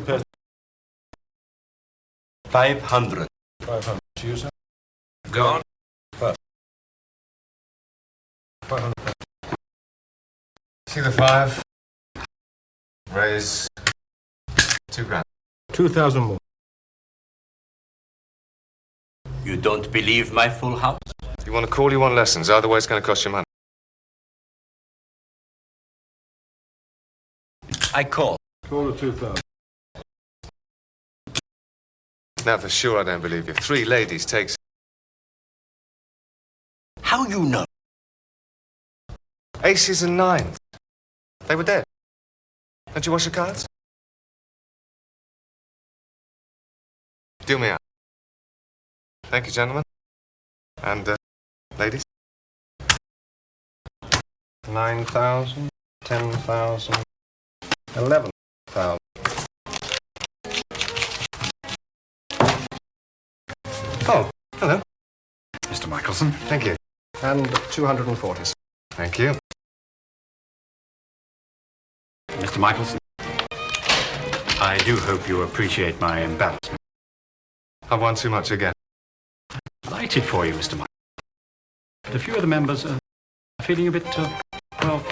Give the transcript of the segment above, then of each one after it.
person. 500. 500 to you, sir. Go on. 500. See the 5. Raise 2 grand. 2,000 more. You don't believe my full house? You want a call, you want lessons. Either way, it's going to cost you money. I call. Call the 2,000. Now, for sure, I don't believe you. 3 ladies takes... How you know? Aces and 9s. They were dead. Don't you wash your cards? Deal me out. Thank you, gentlemen. And, ladies? 9,000, 10,000, 11,000. Oh, hello. Mr. Michelson. Thank you. And 240. Thank you. Mr. Michelson. I do hope you appreciate my embarrassment. I've won too much again. Delighted for you, Mr. Michelson. But a few of the members are feeling a bit, well,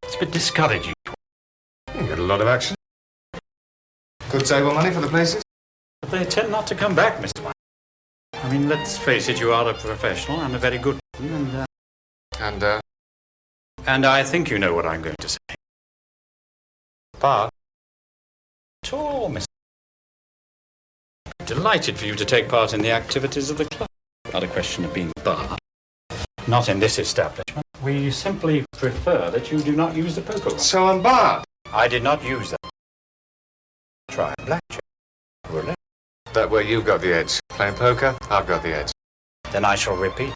it's a bit discouraging. You get a lot of action. Good table money for the places? But they tend not to come back, Mr. Michelson. I mean, let's face it, you are a professional and a very good one, and I think you know what I'm going to say. Bard? At all, Mr. Delighted for you to take part in the activities of the club. Not a question of being barred. Not in this establishment. We simply prefer that you do not use the poker one. So I'm barred? I did not use that. Try blackjack. Roulette. That way you've got the edge. Playing poker, I've got the edge. Then I shall repeat.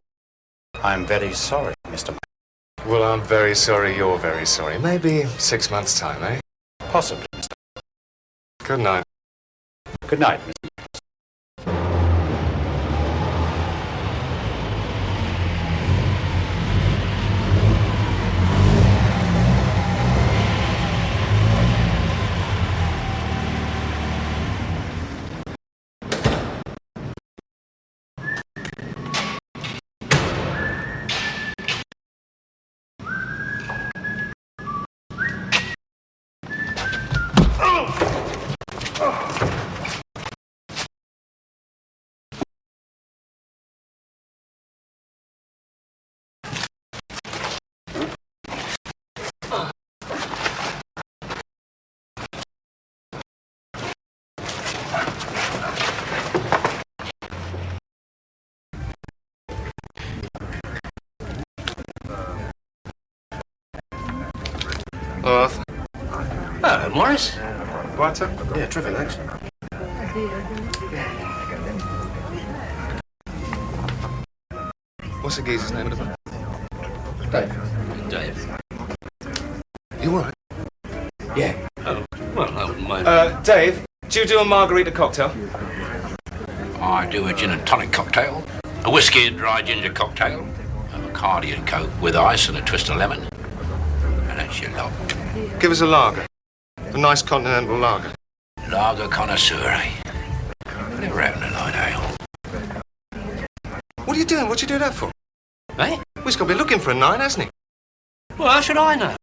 I'm very sorry, Mr. Mike. Well, I'm very sorry you're very sorry. Maybe 6 months' time, eh? Possibly, Mr. Good night. Good night, Mr. Hello, Arthur. Hello, Morris. What, sir? Yeah, terrific, thanks. What's the geezer's name of the book? Dave. You all right? Yeah. Oh, well, I wouldn't mind. Dave, do you do a margarita cocktail? I do a gin and tonic cocktail, a whiskey and dry ginger cocktail, a Bacardi and Coke with ice and a twist of lemon. And that's your lot. Give us a lager. A nice continental lager. Lager connoisseur, eh? Never happened to light ale. What are you doing? What'd you do that for? Eh? Well, he's got to be looking for a 9, hasn't he? Well, how should I know?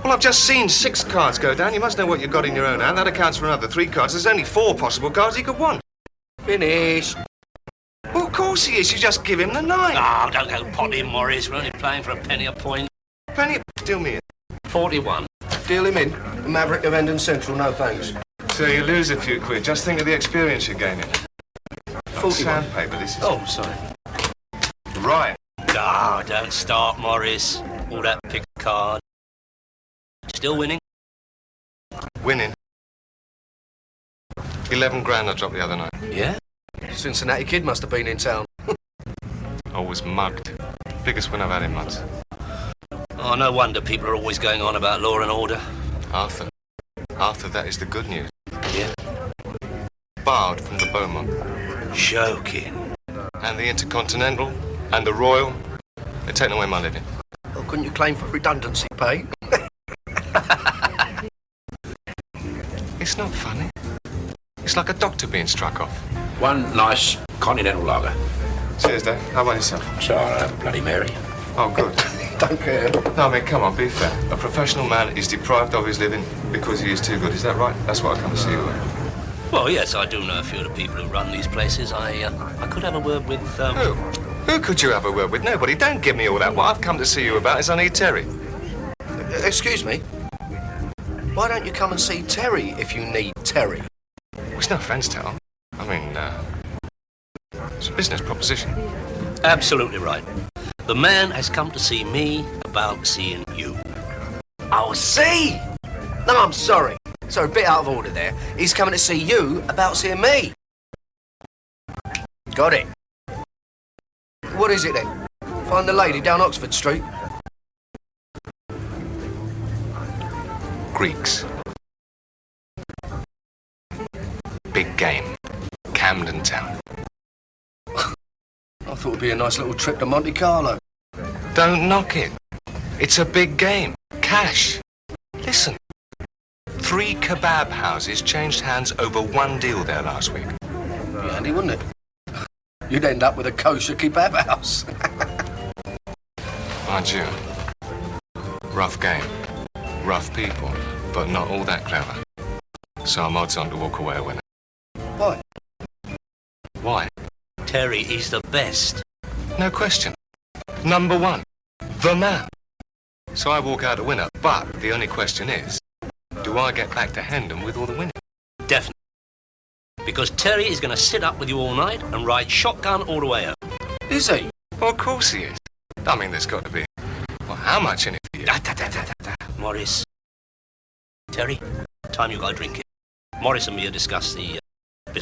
Well, I've just seen 6 cards go down. You must know what you've got in your own hand. That accounts for another 3 cards. There's only 4 possible cards he could want. Finish. Well, of course he is. You just give him the 9. Oh, don't go potting, Morris. We're only playing for a penny a point. Plenty of... Deal me in. 41. Deal him in. Maverick of Hendon Central, no thanks. So you lose a few quid. Just think of the experience you're gaining. 41. Sandpaper, this is... Oh, sorry. Right. Ah, don't start, Morris. All that pick card. Still winning? Winning. 11 grand I dropped the other night. Yeah? Cincinnati kid must have been in town. I was mugged. Biggest win I've had in months. Oh, no wonder people are always going on about law and order. Arthur. Arthur, that is the good news. Yeah? Barred from the Beaumont. Joking. And the Intercontinental. And the Royal. They're taking away my living. Well, couldn't you claim for redundancy pay? It's not funny. It's like a doctor being struck off. One nice continental lager. Cheers, Dave. How about yourself? So I'll have a Bloody Mary. Oh, good. Don't care. No, I mean, come on, be fair. A professional man is deprived of his living because he is too good. Is that right? That's what I come to see you about. Well, yes, I do know a few of the people who run these places. I could have a word with, Who? Who could you have a word with? Nobody. Don't give me all that. What I've come to see you about is I need Terry. Excuse me? Why don't you come and see Terry if you need Terry? Well, it's no offence, Tal. I mean, it's a business proposition. absolutely right. The man has come to see me about seeing you. Oh, see? No, I'm sorry. Sorry, a bit out of order there. He's coming to see you about seeing me. Got it. What is it then? Find the lady down Oxford Street. Greeks. Big game. Camden Town. I thought it'd be a nice little trip to Monte Carlo. Don't knock it. It's a big game. Cash. Listen. 3 kebab houses changed hands over one deal there last week. Be handy, wouldn't it? You'd end up with a kosher kebab house. Mind you, rough game, rough people, but not all that clever. So I'm odds on to walk away a winner. Why? Why? Terry is the best. No question. Number 1, the man. So I walk out a winner, but the only question is, do I get back to Hendon with all the winning? Definitely. Because Terry is going to sit up with you all night and ride shotgun all the way home. Is he? Well, of course he is. I mean, there's got to be. Well, how much in it for you? Morris. Terry, time you got a drink here. Morris and me will discuss the business.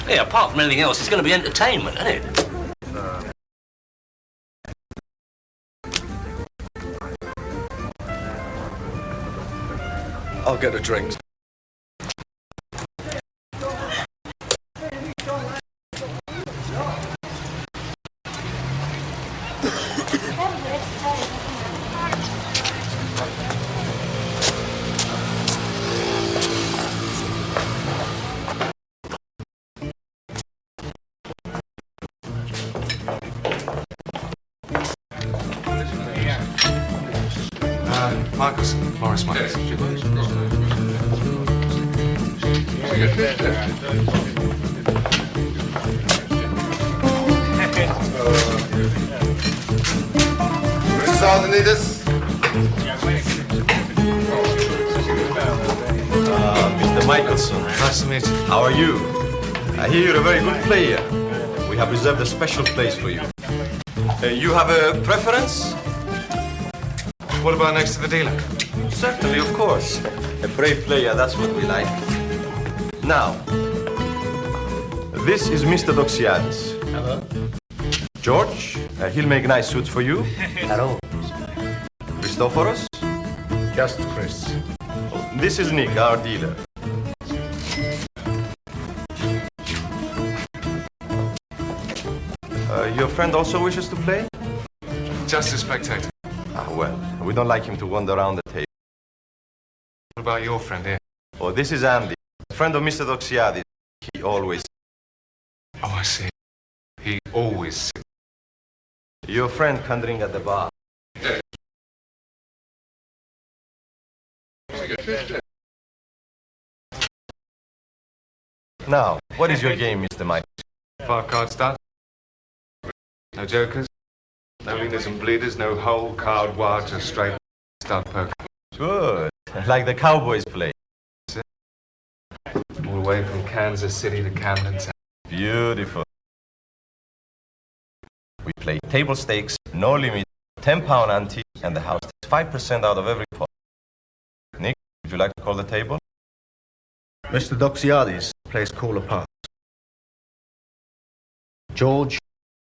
Yeah, apart from anything else, it's going to be entertainment, isn't it? I'll get a drink. Michelson, Morris Michelson. Mr. Sardinides. Mr. Michelson, Nice to meet you. how are you? I hear you're a very good player. We have reserved a special place for you. You have a preference? What about next to the dealer? Certainly, of course. A brave player, that's what we like. Now, this is Mr. Doxiadis. Hello. George, he'll make nice suits for you. Hello. Christophoros, Just Chris. this is Nick, our dealer. Your friend also wishes to play? Just a spectator. Ah, well, we don't like him to wander around the table. What about your friend here? Oh, this is Andy, a friend of Mr. Doxiadis. He always... Oh, I see. He always sits. Your friend can drink at the bar. Now, what is your game, Mr. Mike? 5 card start. No jokers. No winners and bleeders. No whole card wild, just straight start poker. Good. Like the Cowboys play. All the way from Kansas City to Camden Town. Beautiful. We play table stakes, no limit, £10 ante, and the house takes 5% out of every pot. Nick, would you like to call the table? Mr. Doxiadis plays caller pass. George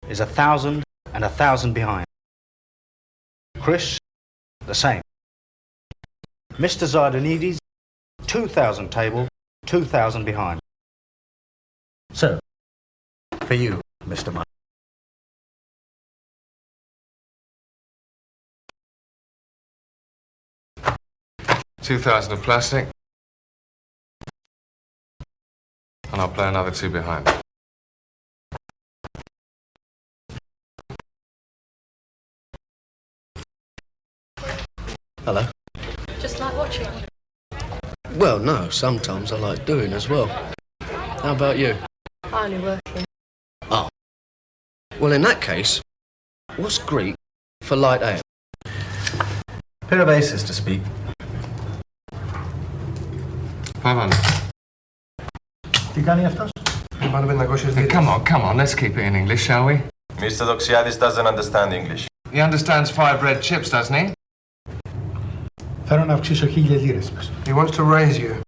is 1,000 and 1,000 behind. Chris, the same. Mr. Zardanides, 2,000 table, 2,000 behind. So, for you, Mr. Mike. $2,000 of plastic, I'll play another two behind. Hello. Just like watching. Well, no, sometimes I like doing as well. How about you? I only working. Oh. Well, in that case, what's Greek for light ale? Pair of aces to speak. 500. Τι κάνει αυτός? Come on, let's keep it in English, shall we? Mr. Doxiadis doesn't understand English. He understands 5 red chips, doesn't he? Θέλω να αυξήσω 1,000 λίρες. He wants to raise you.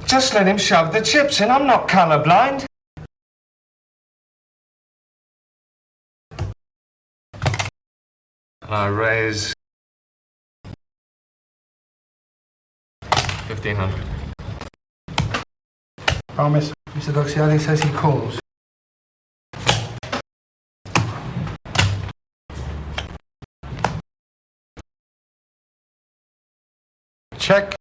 Just let him shove the chips in. I'm not colourblind. And I raise 1,500. Promise. Mr. Doxiadis says he calls. Check.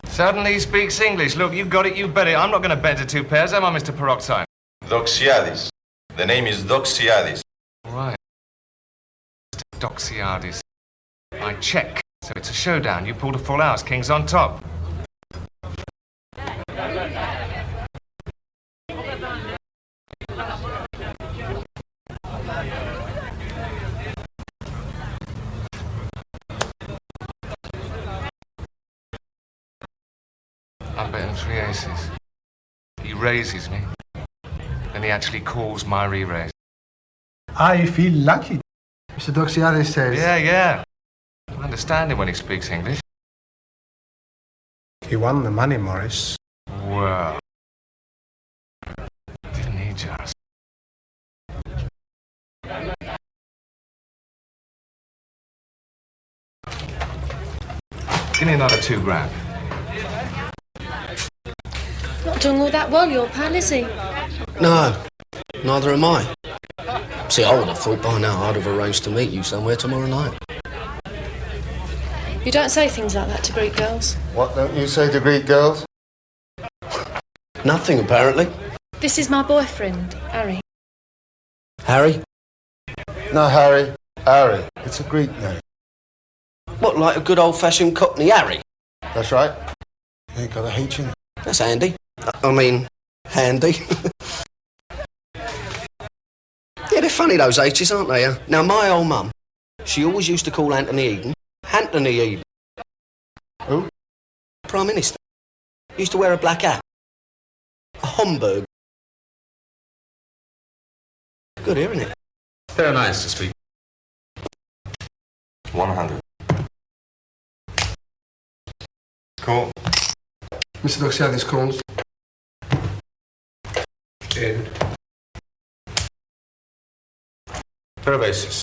Suddenly he speaks English. Look, you got it, you bet it. I'm not going to bet to 2 pairs, am I, Mr. Peroxide? Doxiadis. The name is Doxiadis. Right. Mr. Doxiadis. I check. So it's a showdown. You pulled a full house. King's on top. I'm betting 3 aces. He raises me. Then he actually calls my re-raise. I feel lucky. Mr. Doxiadis says... Yeah. I understand him when he speaks English. He won the money, Morris. Well, didn't he just? Give me another 2 grand. Not doing all that well, your pal, is he? No, neither am I. See, I would have thought by now I'd have arranged to meet you somewhere tomorrow night. You don't say things like that to Greek girls. What don't you say to Greek girls? Nothing, apparently. This is my boyfriend, Harry. Harry? No, Harry. Harry. It's a Greek name. What, like a good old-fashioned Cockney Harry? That's right. You ain't got a H in it. That's handy. I mean, handy. Yeah, they're funny, those H's, aren't they? Now, my old mum, she always used to call Anthony Eden Anthony Eden. Who? Prime Minister. He used to wear a black hat. A Homburg. Good, isn't it? Very nice to speak. 100. Cool. Mr. Doxiadis calls. In. Pair of aces.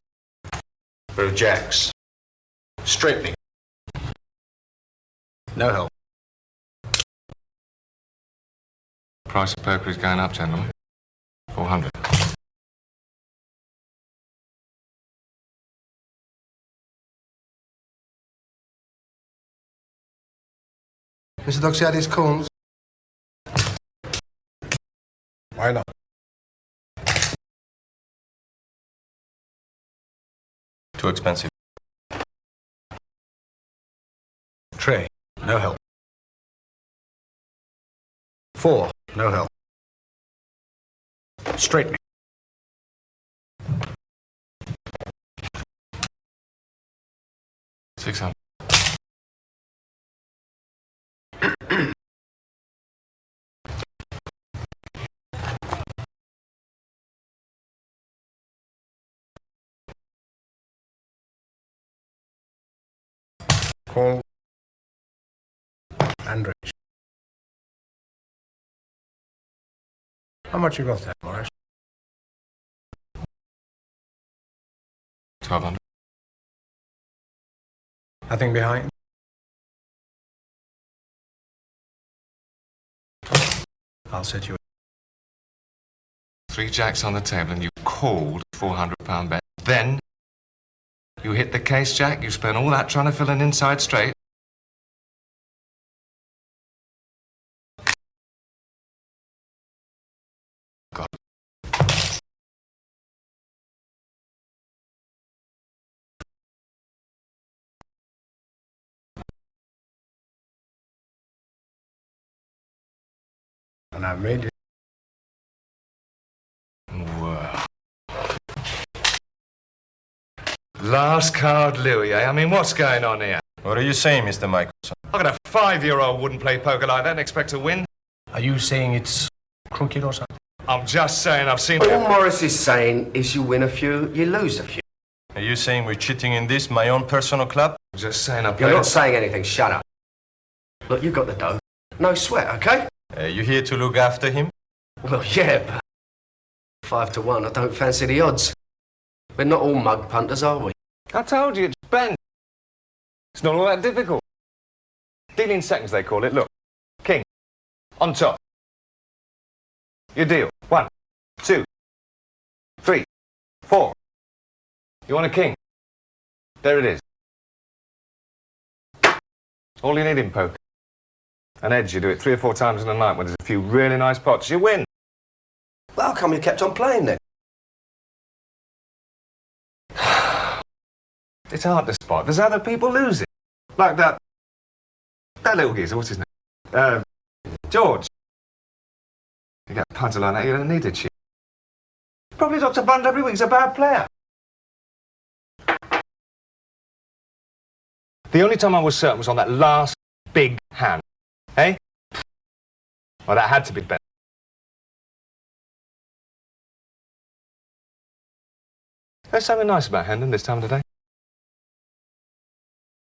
Pair of jacks. Straightening. No help. Price of poker is going up, gentlemen. 400. Mr. Doxiadis calls. Why not? Too expensive. Tray. No help. 4. No help. Straightening. $600. Call. And raise. How much you got there, Morris? 1,200. Nothing behind? I'll set you. 3 jacks on the table and you called a £400 bet. Then you hit the case, Jack. You spent all that trying to fill an inside straight. And I made it. Well. Last card, Louis, eh? I mean, what's going on here? What are you saying, Mr. Michelson? Look at a 5-year-old wouldn't play poker like that and expect to win. Are you saying it's crooked or something? I'm just saying I've seen... All Morris is saying is you win a few, you lose a few. Are you saying we're cheating in this, my own personal club? I'm just saying I You're played... not saying anything, shut up. Look, you got the dough. No sweat, okay? You here to look after him? Well, yeah, but 5 to 1, I don't fancy the odds. We're not all mug punters, are we? I told you, it's Ben. It's not all that difficult. Dealing seconds, they call it. Look. King. On top. You deal. 1, 2, 3, 4. You want a king? There it is. All you need in poker. An edge, you do it 3 or 4 times in a night when there's a few really nice pots. You win. Well, how come you kept on playing then? It's hard to spot. There's other people losing. Like that little geezer, what's his name? George. You get a punter like that, you don't need to cheat. Probably drops a bund every week. He's a bad player. The only time I was certain was on that last big hand. Eh? Well, that had to be better. There's something nice about Hendon this time of the day.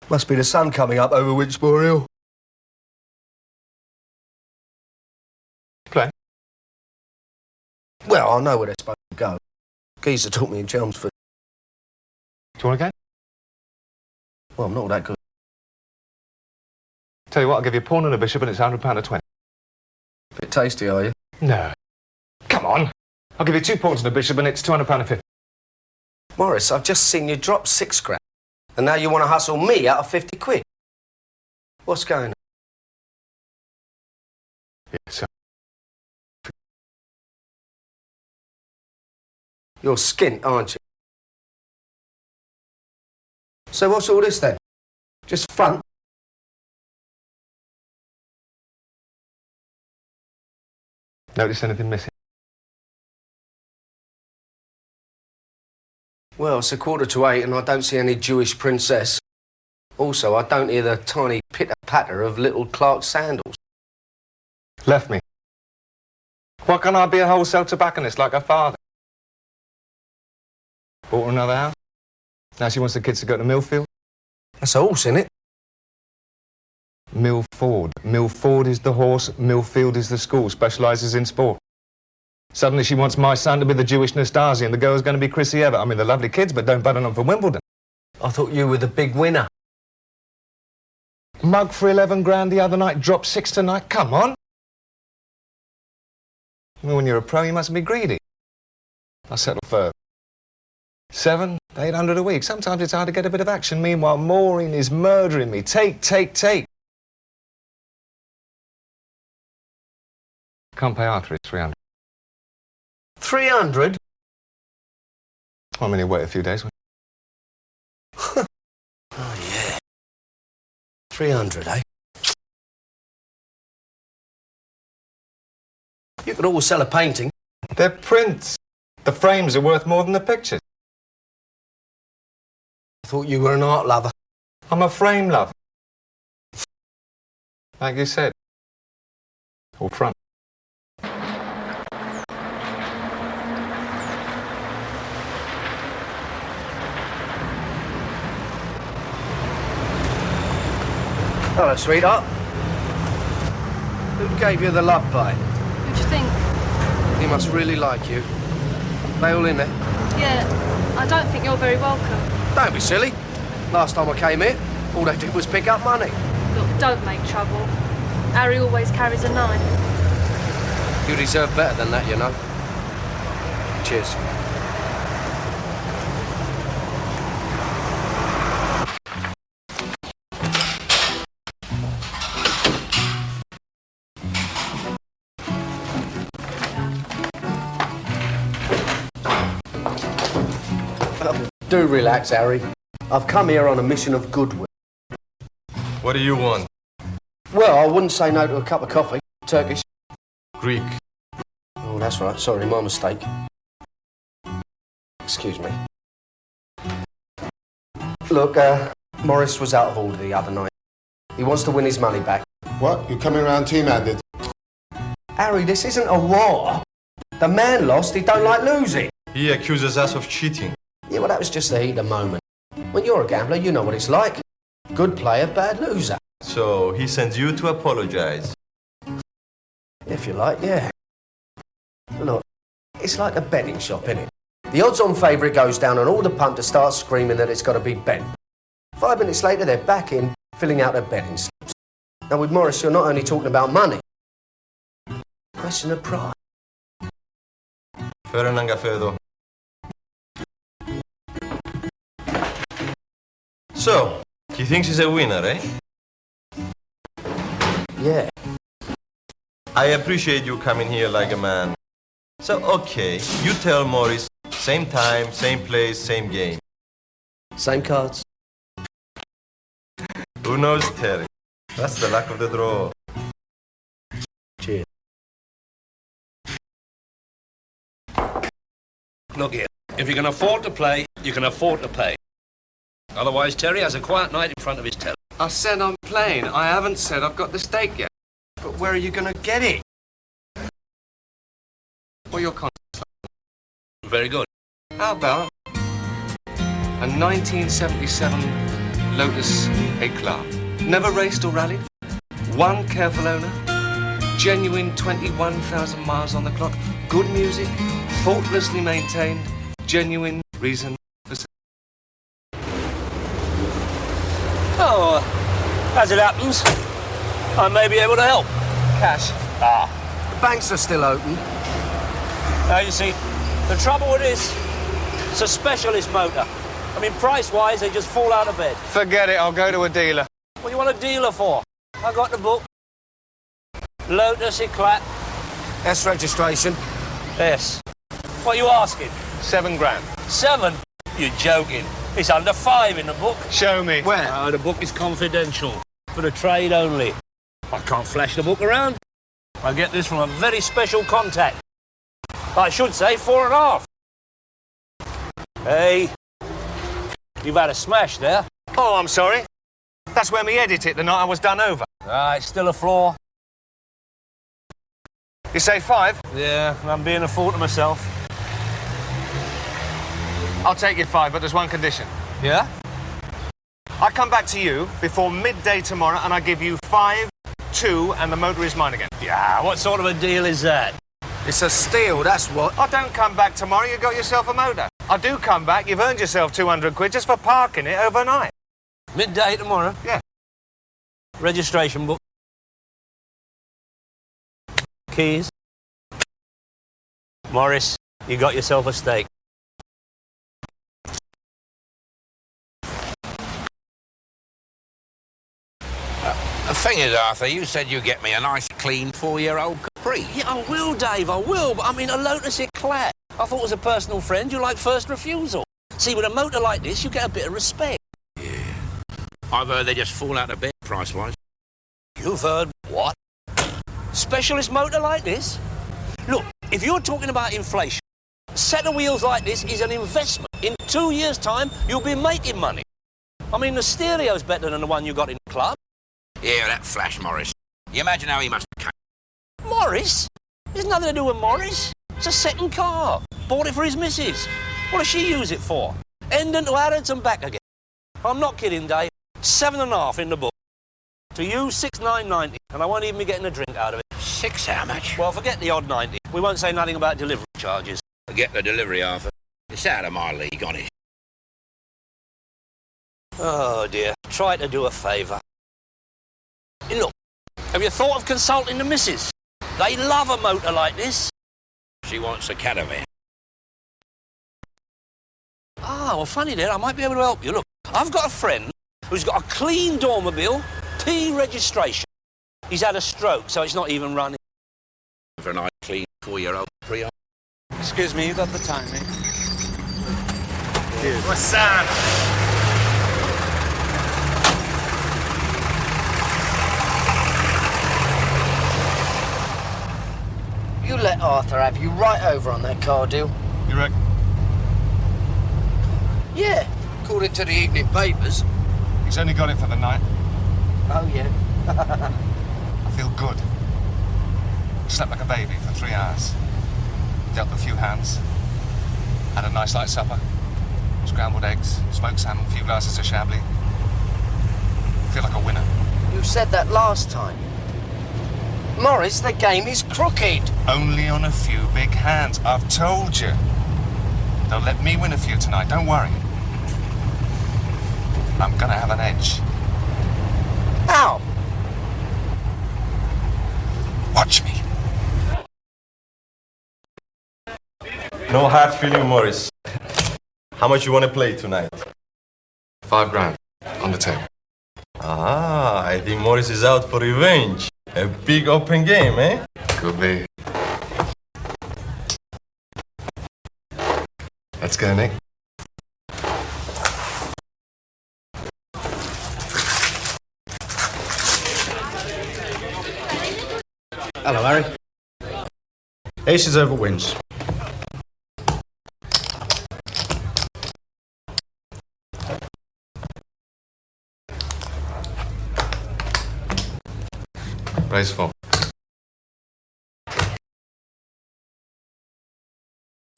Must be the sun coming up over Winchmore Hill. Play. Well, I know where they're supposed to go. Geezer taught me in Chelmsford. Do you want a game? Well, I'm not all that good. Tell you what, I'll give you a pawn and a bishop and it's £100 a 20. Bit tasty, are you? No. Come on. I'll give you 2 pawns and a bishop and it's £200 a 50. Morris, I've just seen you drop 6 grand. And now you want to hustle me out of 50 quid. What's going on? Yeah, so. You're skint, aren't you? So what's all this then? Just front? Notice anything missing? Well, it's 7:45 and I don't see any Jewish princess. Also, I don't hear the tiny pitter-patter of little Clark sandals. Left me. Why can't I be a wholesale tobacconist like her father? Bought her another house. Now she wants the kids to go to Millfield. That's a horse, isn't it? Millford. Millford is the horse, Millfield is the school, specialises in sport. Suddenly she wants my son to be the Jewish Nastasi and the girl's going to be Chrissy Evert. I mean, they're lovely kids, but don't button them for Wimbledon. I thought you were the big winner. Mug for 11 grand the other night, dropped 6 tonight. Come on. I mean, when you're a pro, you mustn't be greedy. I'll settle for 700, 800 a week. Sometimes it's hard to get a bit of action. Meanwhile, Maureen is murdering me. Take. Can't pay after it's 300. 300? I mean, you wait a few days. Oh, yeah. 300, eh? You could always sell a painting. They're prints. The frames are worth more than the pictures. I thought you were an art lover. I'm a frame lover. Like you said. All front. Hello, sweetheart. Who gave you the love bite? Who'd you think? He must really like you. They all in there? Yeah, I don't think you're very welcome. Don't be silly. Last time I came here, all they did was pick up money. Look, don't make trouble. Harry always carries a knife. You deserve better than that, you know. Cheers. Do relax, Harry. I've come here on a mission of goodwill. What do you want? Well, I wouldn't say no to a cup of coffee. Turkish. Greek. Oh, that's right. Sorry, my mistake. Excuse me. Look, Morris was out of order the other night. He wants to win his money back. What? You coming around team-handed? Harry, this isn't a war. The man lost, he don't like losing. He accuses us of cheating. Yeah, well, that was just the heat of the moment. When you're a gambler, you know what it's like. Good player, bad loser. So he sends you to apologize. If you like, yeah. Look, it's like a betting shop, innit? The odds-on favourite goes down and all the punters start screaming that it's got to be bet. 5 minutes later, they're back in, filling out their betting slips. Now, with Morris, you're not only talking about money. Question of pride. Fair and Angafedo. So, he thinks he's a winner, eh? Yeah. I appreciate you coming here like a man. So, okay, you tell Morris, same time, same place, same game. Same cards. Who knows, Terry? That's the luck of the draw. Cheers. Look here, if you can afford to play, you can afford to pay. Otherwise, Terry has a quiet night in front of his telly. I said I'm playing. I haven't said I've got the stake yet. But where are you going to get it? What are your contacts? Very good. How about a 1977 Lotus Eclat? Never raced or rallied. One careful owner. Genuine 21,000 miles on the clock. Good music. Faultlessly maintained. Genuine reason for... Oh, as it happens, I may be able to help. Cash. Ah. The banks are still open. Now, you see, the trouble with this, it's a specialist motor. I mean, price-wise, they just fall out of bed. Forget it, I'll go to a dealer. What do you want a dealer for? I got the book. Lotus Eclat. S registration. Yes. What are you asking? 7 grand. 7? You're joking. It's under 5 in the book. Show me. Where? The book is confidential. For the trade only. I can't flash the book around. I get this from a very special contact. I should say 4.5. Hey, you've had a smash there. Oh, I'm sorry. That's where me edit it the night I was done over. It's still a flaw. You say 5? Yeah, I'm being a fool to myself. I'll take your 5, but there's one condition. Yeah? I come back to you before midday tomorrow and I give you 5, 2, and the motor is mine again. Yeah, what sort of a deal is that? It's a steal, that's what. I don't come back tomorrow, you got yourself a motor. I do come back, you've earned yourself 200 quid just for parking it overnight. Midday tomorrow? Yeah. Registration book. Keys. Morris, you got yourself a stake. The thing is, Arthur, you said you'd get me a nice, clean 4-year-old Capri. Yeah, I will, Dave, I will, but I mean a Lotus Eclat. I thought as a personal friend you like first refusal. See, with a motor like this, you get a bit of respect. Yeah. I've heard they just fall out of bed price-wise. You've heard what? Specialist motor like this? Look, if you're talking about inflation, a set of wheels like this is an investment. In 2 years' time, you'll be making money. I mean, the stereo's better than the one you got in the club. Yeah, that Flash Morris. You imagine how he must have came. Morris? There's nothing to do with Morris. It's a second car. Bought it for his missus. What does she use it for? Hendon to Harrods and back again. I'm not kidding, Dave. 7.5 in the book. To you, 6,990, and I won't even be getting a drink out of it. 6 how much? Well, forget the odd 90. We won't say nothing about delivery charges. Forget the delivery, Arthur. It's out of my league, honest. Oh, dear. Try to do a favour. Hey, look, have you thought of consulting the missus? They love a motor like this. She wants a caravan. Ah, well, funny there, I might be able to help you. Look, I've got a friend who's got a clean Dormobile, P registration. He's had a stroke, so it's not even running. For a nice, clean 4-year-old Capri. Excuse me, you got the timing. Cheers. What's that? let Arthur have you right over on that car deal. You reckon? Yeah, according to the evening papers. He's only got it for the night. Oh, yeah. I feel good. Slept like a baby for 3 hours. Dealt a few hands. Had a nice light supper. Scrambled eggs, smoked salmon, a few glasses of Chablis. Feel like a winner. You said that last time. Morris, the game is crooked. Only on a few big hands. I've told you. They'll let me win a few tonight, don't worry. I'm gonna have an edge. How? Watch me. No hard feeling, Morris. How much you want to play tonight? $5 on the table. Ah, I think Morris is out for revenge. A big open game, eh? Could be. Let's go, Nick. Hello, Harry. Aces over wins. Raise 4.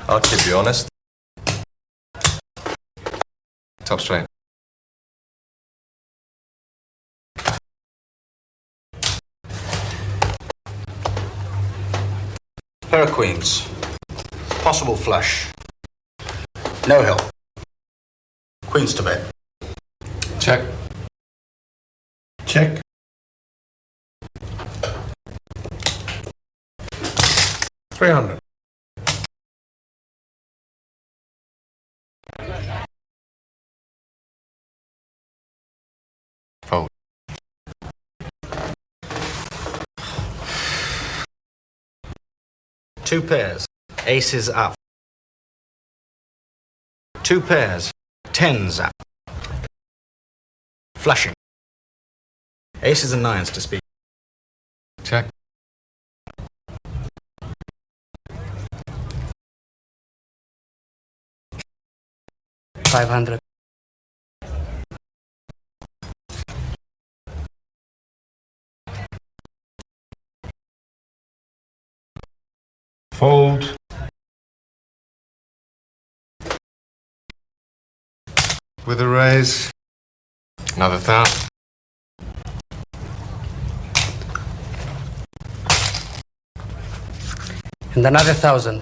I'll keep you honest. Top straight. Pair of queens. Possible flush. No help. Queens to bet. Check. Check. $300. Fold. Two pairs. Aces up. Two pairs. Tens up. Flushing. Aces and nines to speak. Check. $500. Fold. With a raise. Another 1,000. And another 1,000.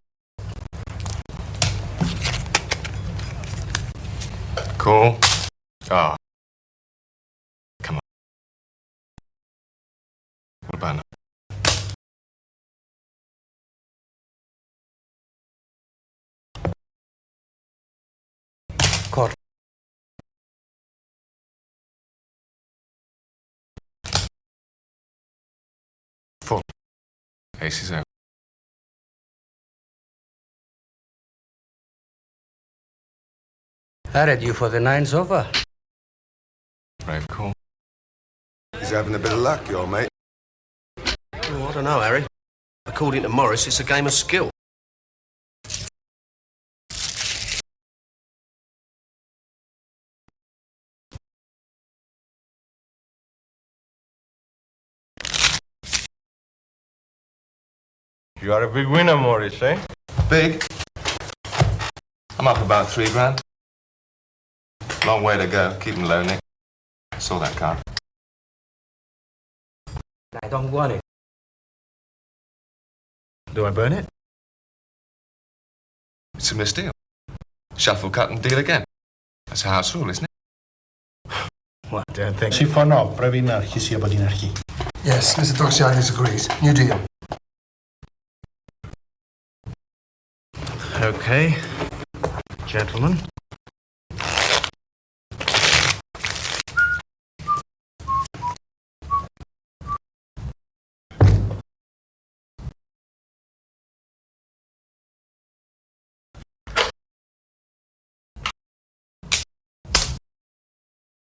Cool. Ah. Come on. What about now? Cor. Four. Aces out. I read you for the nines over. Brave call. He's having a bit of luck, your mate. Oh, I don't know, Harry. According to Morris, it's a game of skill. You are a big winner, Morris, eh? Big. I'm up about $3 grand. Long way to go. Keep 'em low, Nick. Saw that card. I don't want it. Do I burn it? It's a misdeal. Shuffle, cut, and deal again. That's a house rule, isn't it? Well, I don't think... Συμφωνώ. Πρέπει να αρχίσει από την αρχή. Yes, Mr. Doxiadis agrees. New deal. Okay. Gentlemen.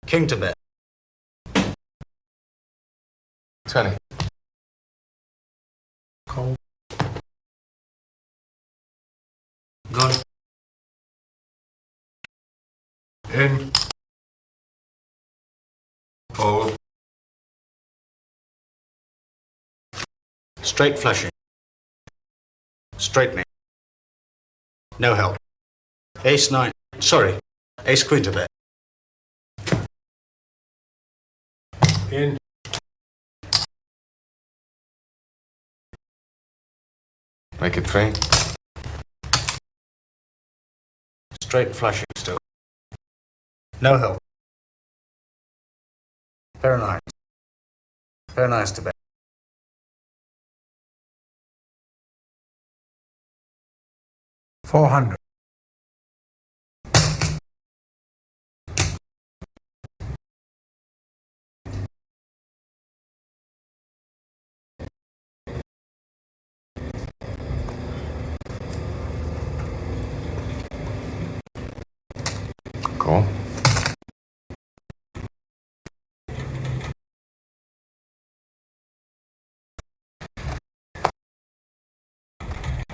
King to bet. 20. Call. In. Hold. Straight flushing. Straightening. No help. Ace 9. Sorry. Ace queen to bet. In. Make it 3. Straight flushing still. No help. Pair of 9s. Pair of 9s to bet. $400. Cool.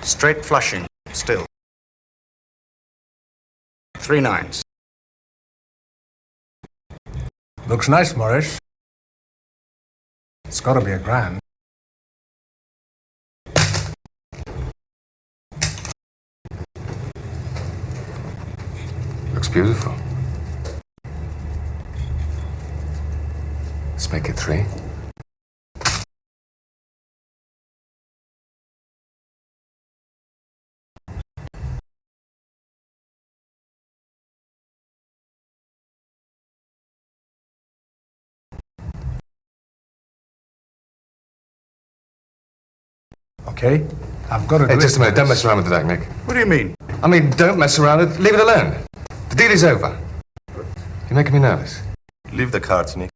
Straight flushing still. 3 9s. Looks nice, Morris. It's gotta be a grand. Looks beautiful. Let's make it 3. Okay? I've got to do Hey, it. just a minute. Don't mess around with the deck, Nick. What do you mean? I mean, don't mess around with it. Leave it alone. The deal is over. You're making me nervous. Leave the cards, Nick.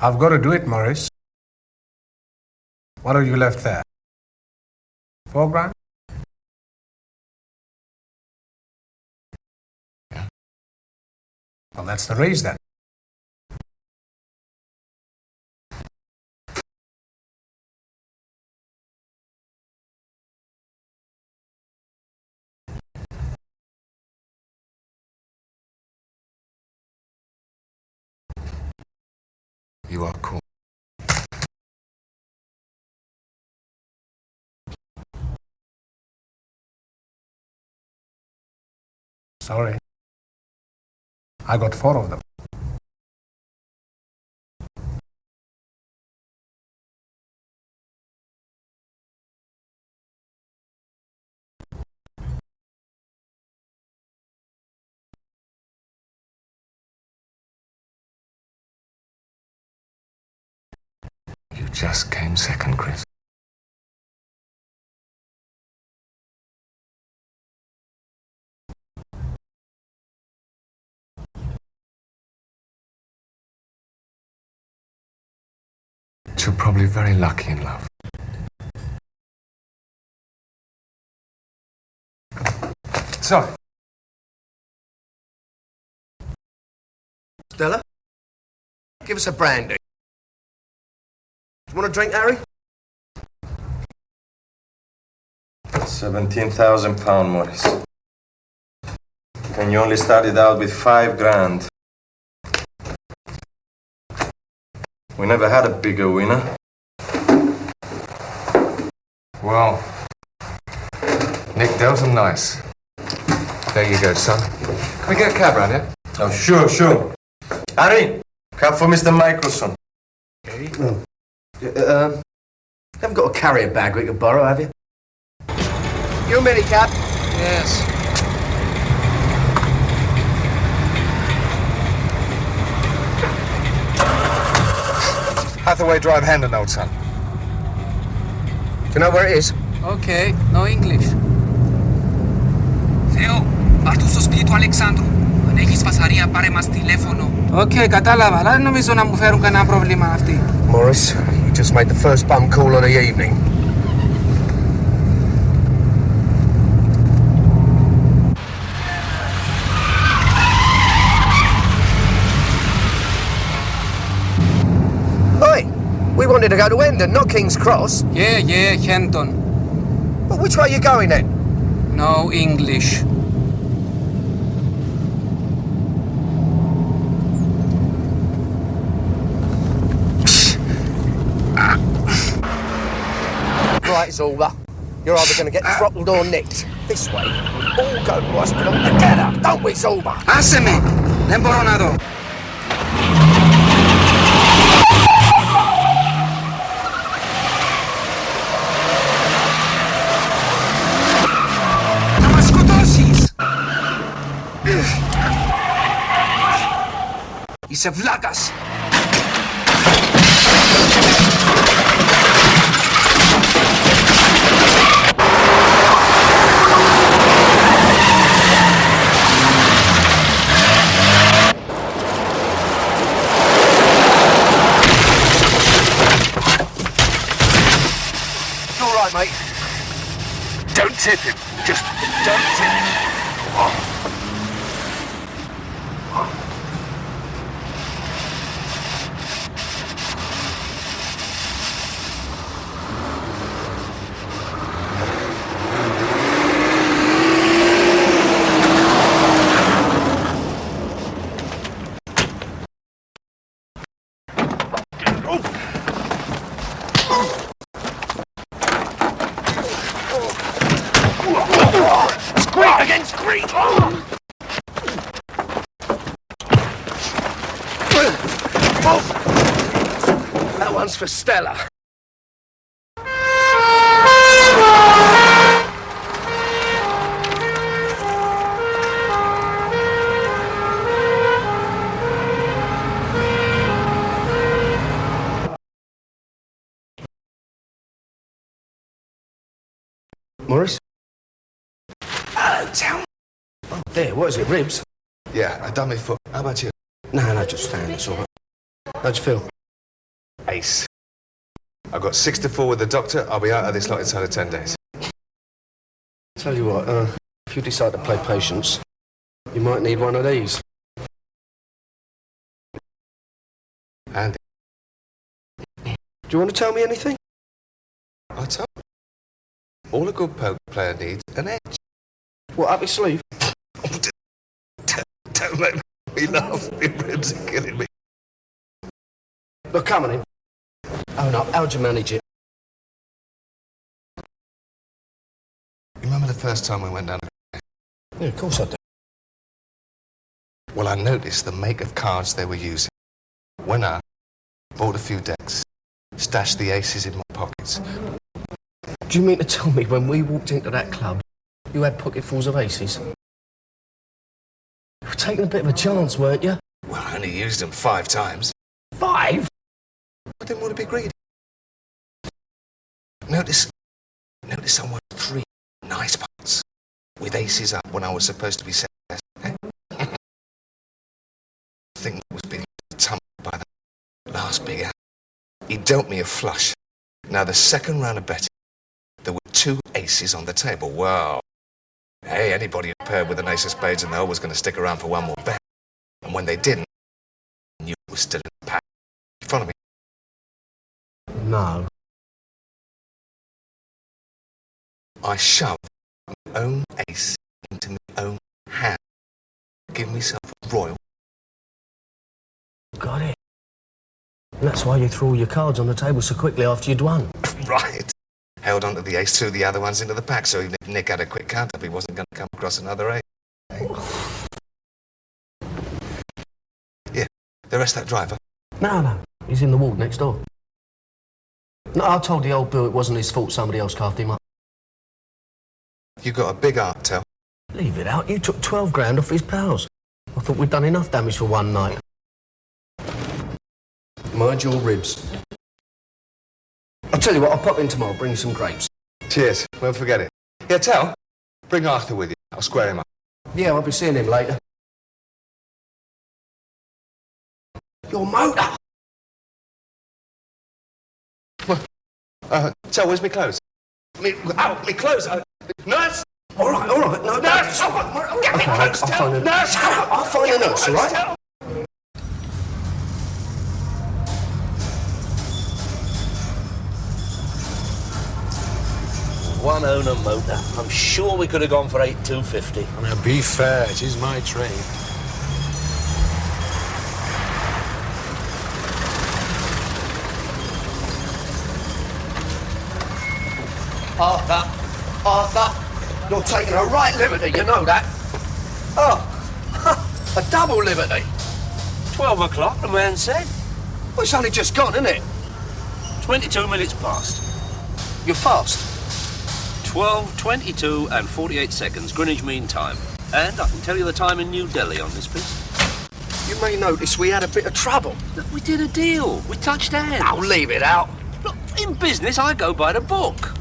I've got to do it, Morris. What have you left there? 4 grand? Yeah. Well, that's the raise then. You are cool. Sorry. I got 4 of them. You just came second, Chris. You're probably very lucky in love. Sorry. Stella? Give us a brandy. Do you want a drink, Harry? £17,000, Morris. And you only started out with 5 grand. We never had a bigger winner. Well, Nick, those are nice. There you go, son. Can we get a cab round here? Oh, sure. Harry, cab for Mr. Michelson. Okay. Haven't got a carrier bag we could borrow, have you? You a minicab? Yes. Hathaway Drive, Hendon, old son. Do you know where it is? Okay, no English. Θεό, πάρ' του στο σπίτι του Αλεξάνδρου. Αν έχεις φασαρία, πάρε μας τηλέφωνο. Οκ, κατάλαβα, αλλά δεν νομίζω να μου φέρουν κανένα πρόβλημα αυτοί. Morris, you just made the first bum call of the evening. Oi! We wanted to go to Hendon, not King's Cross. Yeah, Hendon. But which way are you going then? No English. Right, Zorba. You're either going to get throttled or nicked. This way. All go to hospital together, don't we, Zorba? Άσε με! Δεν μπορώ να δω. Να μας σκοτώσεις! Είσαι βλάκας! Mate. Don't tip him. Just don't tip him. Scream against scream! That one's for Stella. Morris? Hello, Tom. Oh, there, what is it, ribs? Yeah, I done my foot. How about you? No, just stand, it's all right. How'd you feel? Ace. I've got 6 to 4 with the doctor. I'll be out of this lot inside of 10 days. Tell you what, if you decide to play patience, you might need one of these. Andy. Do you want to tell me anything? I told you. All a good poker player needs an edge. What, up your sleeve? Don't make me laugh. My ribs are killing me. Look, come on in. Own up, how'd you manage it? You remember the first time we went down the... Yeah, of course I do. Well, I noticed the make of cards they were using. Went out, bought a few decks, stashed the aces in my pockets. Do you mean to tell me when we walked into that club, you had pocketfuls of aces? You were taking a bit of a chance, weren't you? Well, I only used them 5 times. 5? I didn't want to be greedy. Notice I won 3 nice pots with aces up when I was supposed to be set. I think was being tumbled by the last big hand. He dealt me a flush. Now the second round of betting, there were 2 aces on the table. Wow. Hey, anybody who paired with an ace of spades in the hole was going to stick around for one more bet. And when they didn't, I knew it was still in the pack. You follow me? No. I shoved my own ace into my own hand. Give myself a royal. Got it. And that's why you threw all your cards on the table so quickly after you'd won. Right. Held onto the ace, threw the other ones into the pack, so even if Nick had a quick count up, he wasn't going to come across another ace. Yeah, the rest of that driver. No. He's in the ward next door. No, I told the old Bill it wasn't his fault somebody else carved him up. You got a big heart, Tel. Leave it out. You took 12 grand off his pals. I thought we'd done enough damage for one night. Mind your ribs. I'll tell you what, I'll pop in tomorrow, bring you some grapes. Cheers. Won't forget it. Yeah, Tel, bring Arthur with you. I'll square him up. Yeah, I'll be seeing him later. Your motor! Well, Tel, where's my clothes? Me clothes! Nurse! All right, no, Nurse! Get me clothes, Tel! Nurse! I'll find a nurse, all right? one-owner motor. I'm sure we could have gone for 8,250. I mean, be fair, it is my trade. Arthur, you're taking a right liberty, you know that. Oh, a double liberty. 12 o'clock, the man said. Well, it's only just gone, isn't it? 22 minutes past. You're fast. 12:22 and 48 seconds, Greenwich Mean Time. And I can tell you the time in New Delhi on this piece. You may notice we had a bit of trouble. Look, we did a deal. We touched hands. Now, leave it out. Look, in business, I go by the book.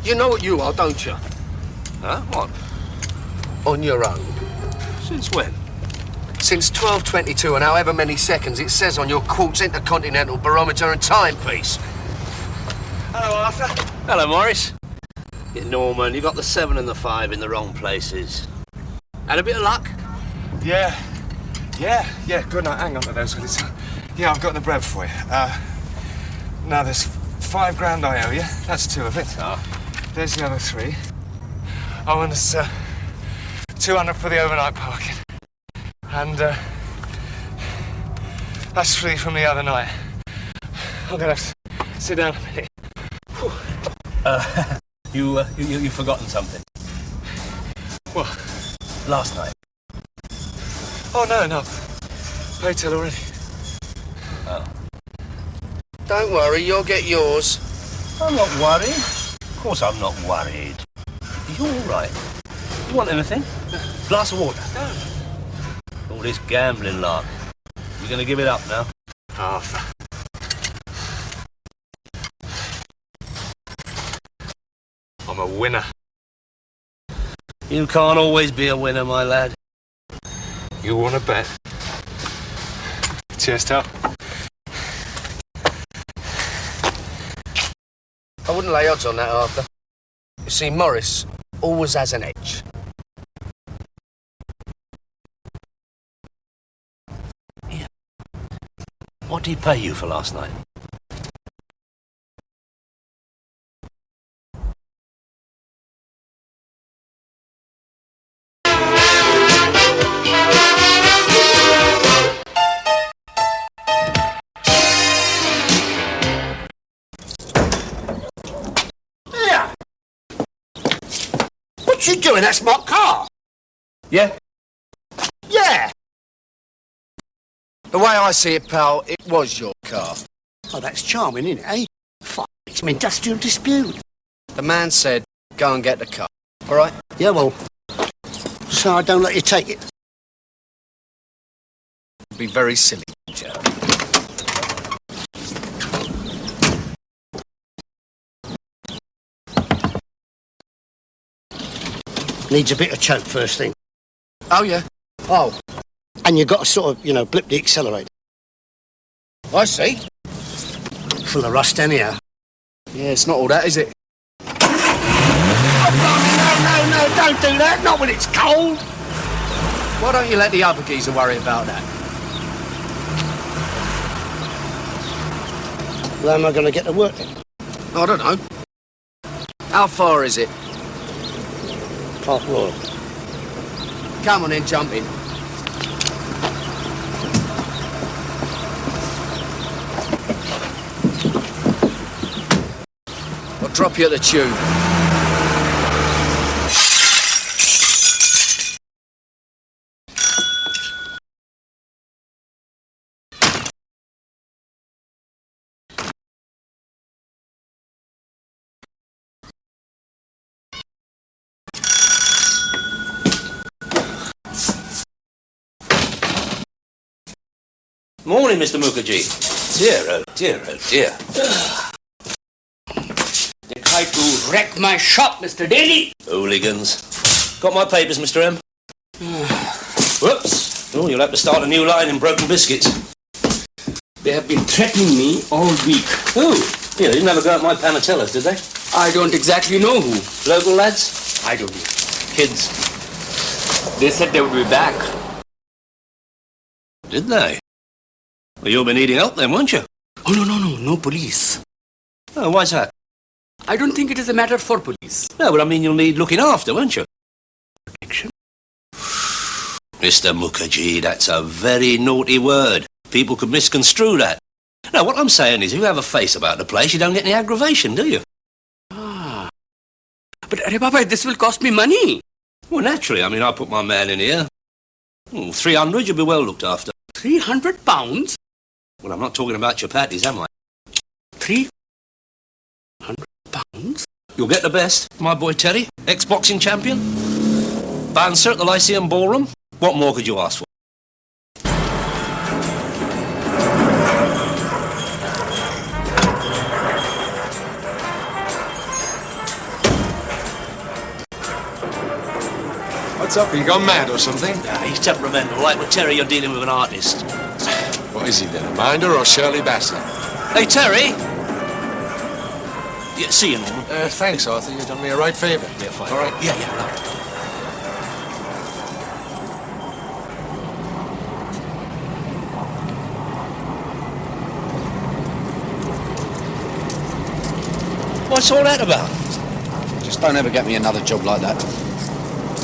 You know what you are, don't you? Huh? What? On your own. Since when? Since 12:22 and however many seconds it says on your Quartz Intercontinental Barometer and Timepiece. Hello, Arthur. Hello, Morris. Yeah, Norman, you got the 7 and the 5 in the wrong places. Had a bit of luck? Yeah, good night. Hang on to those, Willis. Yeah, I've got the bread for you. Now, there's 5 grand I owe you. That's 2 of it. Oh. There's the other 3. Oh, and there's 200 for the overnight parking. And that's 3 from the other night. I'm gonna have to sit down a minute. You've forgotten something. What? Last night. Oh, no. Paid till already. Oh. Don't worry, you'll get yours. I'm not worried. Of course I'm not worried. You're all right. You want anything? Glass of water? No. All this gambling lark. You're going to give it up now? Arthur. I'm a winner. You can't always be a winner, my lad. You want to bet? Cheers, Tal. I wouldn't lay odds on that, Arthur. You see, Morris always has an edge. Here. What did he pay you for last night? What you doing? That's my car. Yeah? Yeah. The way I see it, pal, it was your car. Oh, that's charming, isn't it, eh? Fuck, it's an industrial dispute. The man said, go and get the car. All right? Yeah, well, so I don't let you take it. It'd be very silly, Joe. Needs a bit of choke first thing. Oh, yeah. Oh, and you've got to sort of, blip the accelerator. I see. Full of rust anyhow. Yeah, it's not all that, is it? Oh, no, don't do that. Not when it's cold. Why don't you let the other geezer worry about that? Well, how am I going to get to work then? I don't know. How far is it? Park Royal. Come on in, jump in. I'll drop you at the tube. Morning, Mr. Mukherjee. Dear, oh dear, oh dear. They tried to wreck my shop, Mr. Daly. Hooligans. Got my papers, Mr. M? Whoops. Oh, you'll have to start a new line in broken biscuits. They have been threatening me all week. Oh, yeah, they didn't have a go at my Panatellas, did they? I don't exactly know who. Local lads? I don't know. Kids? They said they would be back. Did they? Well, you'll be needing help then, won't you? Oh, no police. Oh, why's that? I don't think it is a matter for police. No, but I mean, you'll need looking after, won't you? Protection. Mr. Mukherjee, that's a very naughty word. People could misconstrue that. No, what I'm saying is, if you have a face about the place, you don't get any aggravation, do you? Ah. But, Arey Baba, this will cost me money. Well, naturally. I mean, I put my man in here. 300, you'll be well looked after. 300 pounds? Well, I'm not talking about chapatis, am I? 300 pounds? You'll get the best. My boy Terry, ex-boxing champion. Bouncer at the Lyceum Ballroom. What more could you ask for? What's up? Are you gone mad or something? Yeah, he's temperamental. Like with Terry, you're dealing with an artist. What is he then, a minder or Shirley Bassey? Hey, Terry! Yeah, see you, Norman. Thanks, Arthur. You've done me a right favour. Yeah, fine. All right. Yeah, right. What's all that about? Just don't ever get me another job like that.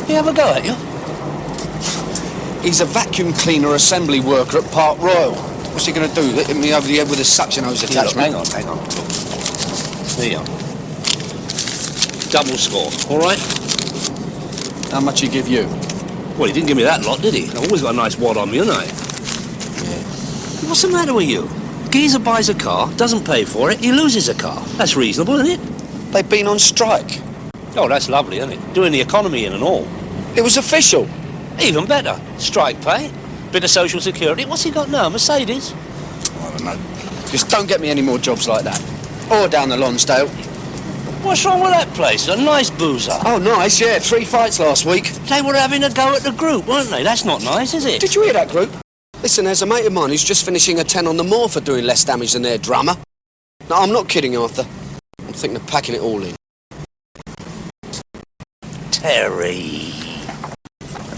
You have a go at you? He's a vacuum cleaner assembly worker at Park Royal. What's he going to do? Hit me over the head with a suction hose attachment? Hang on. Here you are. Double score, all right? How much he give you? Well, he didn't give me that lot, did he? I've always got a nice wad on me, haven't I? Yeah. What's the matter with you? Geezer buys a car, doesn't pay for it, he loses a car. That's reasonable, isn't it? They've been on strike. Oh, that's lovely, isn't it? Doing the economy in and all. It was official. Even better. Strike pay, bit of social security. What's he got now? Mercedes? I don't know. Just don't get me any more jobs like that. Or down the Lonsdale. What's wrong with that place? A nice boozer. Oh, nice, yeah. 3 fights last week. They were having a go at the group, weren't they? That's not nice, is it? Did you hear that, group? Listen, there's a mate of mine who's just finishing a 10 on the moor for doing less damage than their drummer. No, I'm not kidding, Arthur. I'm thinking of packing it all in. Terry.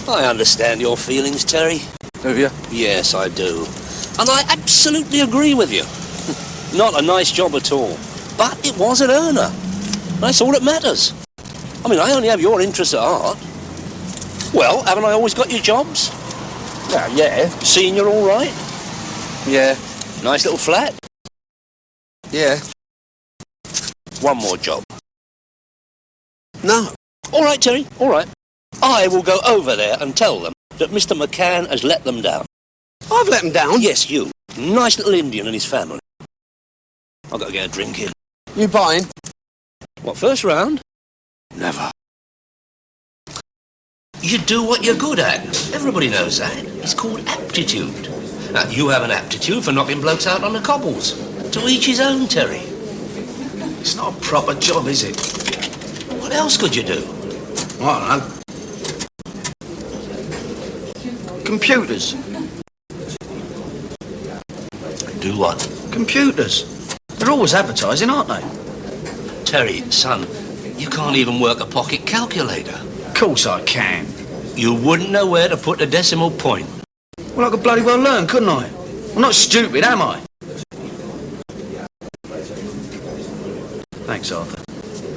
I understand your feelings, Terry. Do you? Yes, I do. And I absolutely agree with you. Not a nice job at all. But it was an earner. That's all that matters. I mean, I only have your interests at heart. Well, haven't I always got your jobs? Well, yeah. Seeing you're all right? Yeah. Nice little flat? Yeah. One more job. No. All right, Terry, all right. I will go over there and tell them that Mr. McCann has let them down. I've let them down? Yes, you. Nice little Indian and his family. I've got to get a drink in. You buying? What, first round? Never. You do what you're good at. Everybody knows that. It's called aptitude. Now, you have an aptitude for knocking blokes out on the cobbles. To each his own, Terry. It's not a proper job, is it? What else could you do? I don't know. Computers. Do what? Computers. They're always advertising, aren't they? Terry, son, you can't even work a pocket calculator. Of course I can. You wouldn't know where to put the decimal point. Well, I could bloody well learn, couldn't I? I'm not stupid, am I? Thanks, Arthur.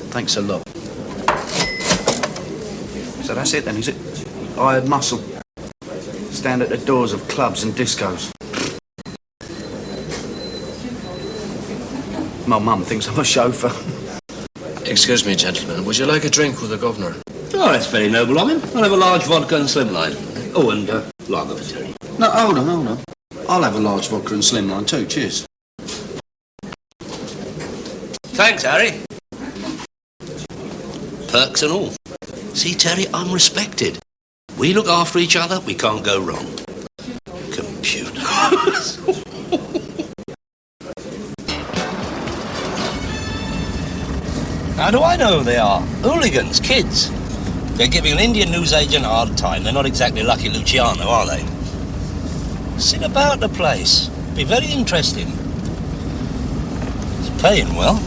Thanks a lot. So that's it then, is it? Hired muscle. Stand at the doors of clubs and discos. My mum thinks I'm a chauffeur. Excuse me, gentlemen. Would you like a drink with the governor? Oh, that's very noble of him. I'll have a large vodka and slimline. Oh, and lager for Terry. No, hold on. I'll have a large vodka and slimline too. Cheers. Thanks, Harry. Perks and all. See, Terry, I'm respected. We look after each other, we can't go wrong. Computer. How do I know who they are? Hooligans, kids. They're giving an Indian newsagent a hard time. They're not exactly Lucky Luciano, are they? Sit about the place. Be very interesting. It's paying well.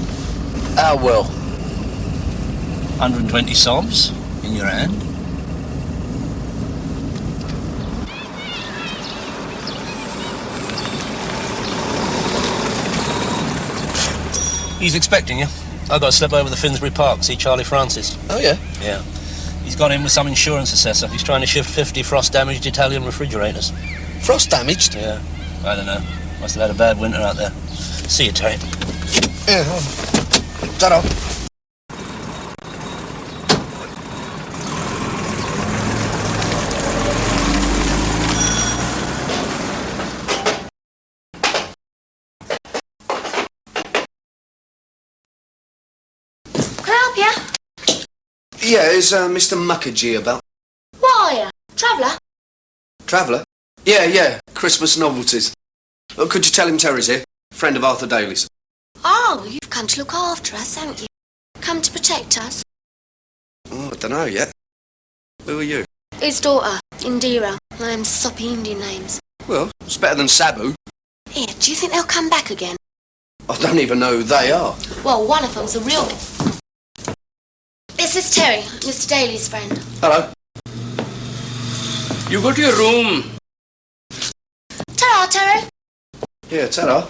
How well? 120 sobs in your hand. He's expecting you. I've got to slip over to Finsbury Park, see Charlie Francis. Oh, yeah? Yeah. He's gone in with some insurance assessor. He's trying to shift 50 frost-damaged Italian refrigerators. Frost-damaged? Yeah. I don't know. Must have had a bad winter out there. See you, Terry. Yeah. Ta-da. Can I help you? Yeah, is Mr. Mukherjee about? What are you? Traveller? Traveller? Yeah. Christmas novelties. Oh, could you tell him Terry's here? Friend of Arthur Daly's. Oh, you've come to look after us, haven't you? Come to protect us. Oh, I don't know yet. Who are you? His daughter, Indira. Name's soppy Indian names. Well, it's better than Sabu. Here, do you think they'll come back again? I don't even know who they are. Well, one of them's a real... This is Terry, Mr. Daly's friend. Hello. You go to your room. Ta-ra, Terry. Yeah, ta-ra.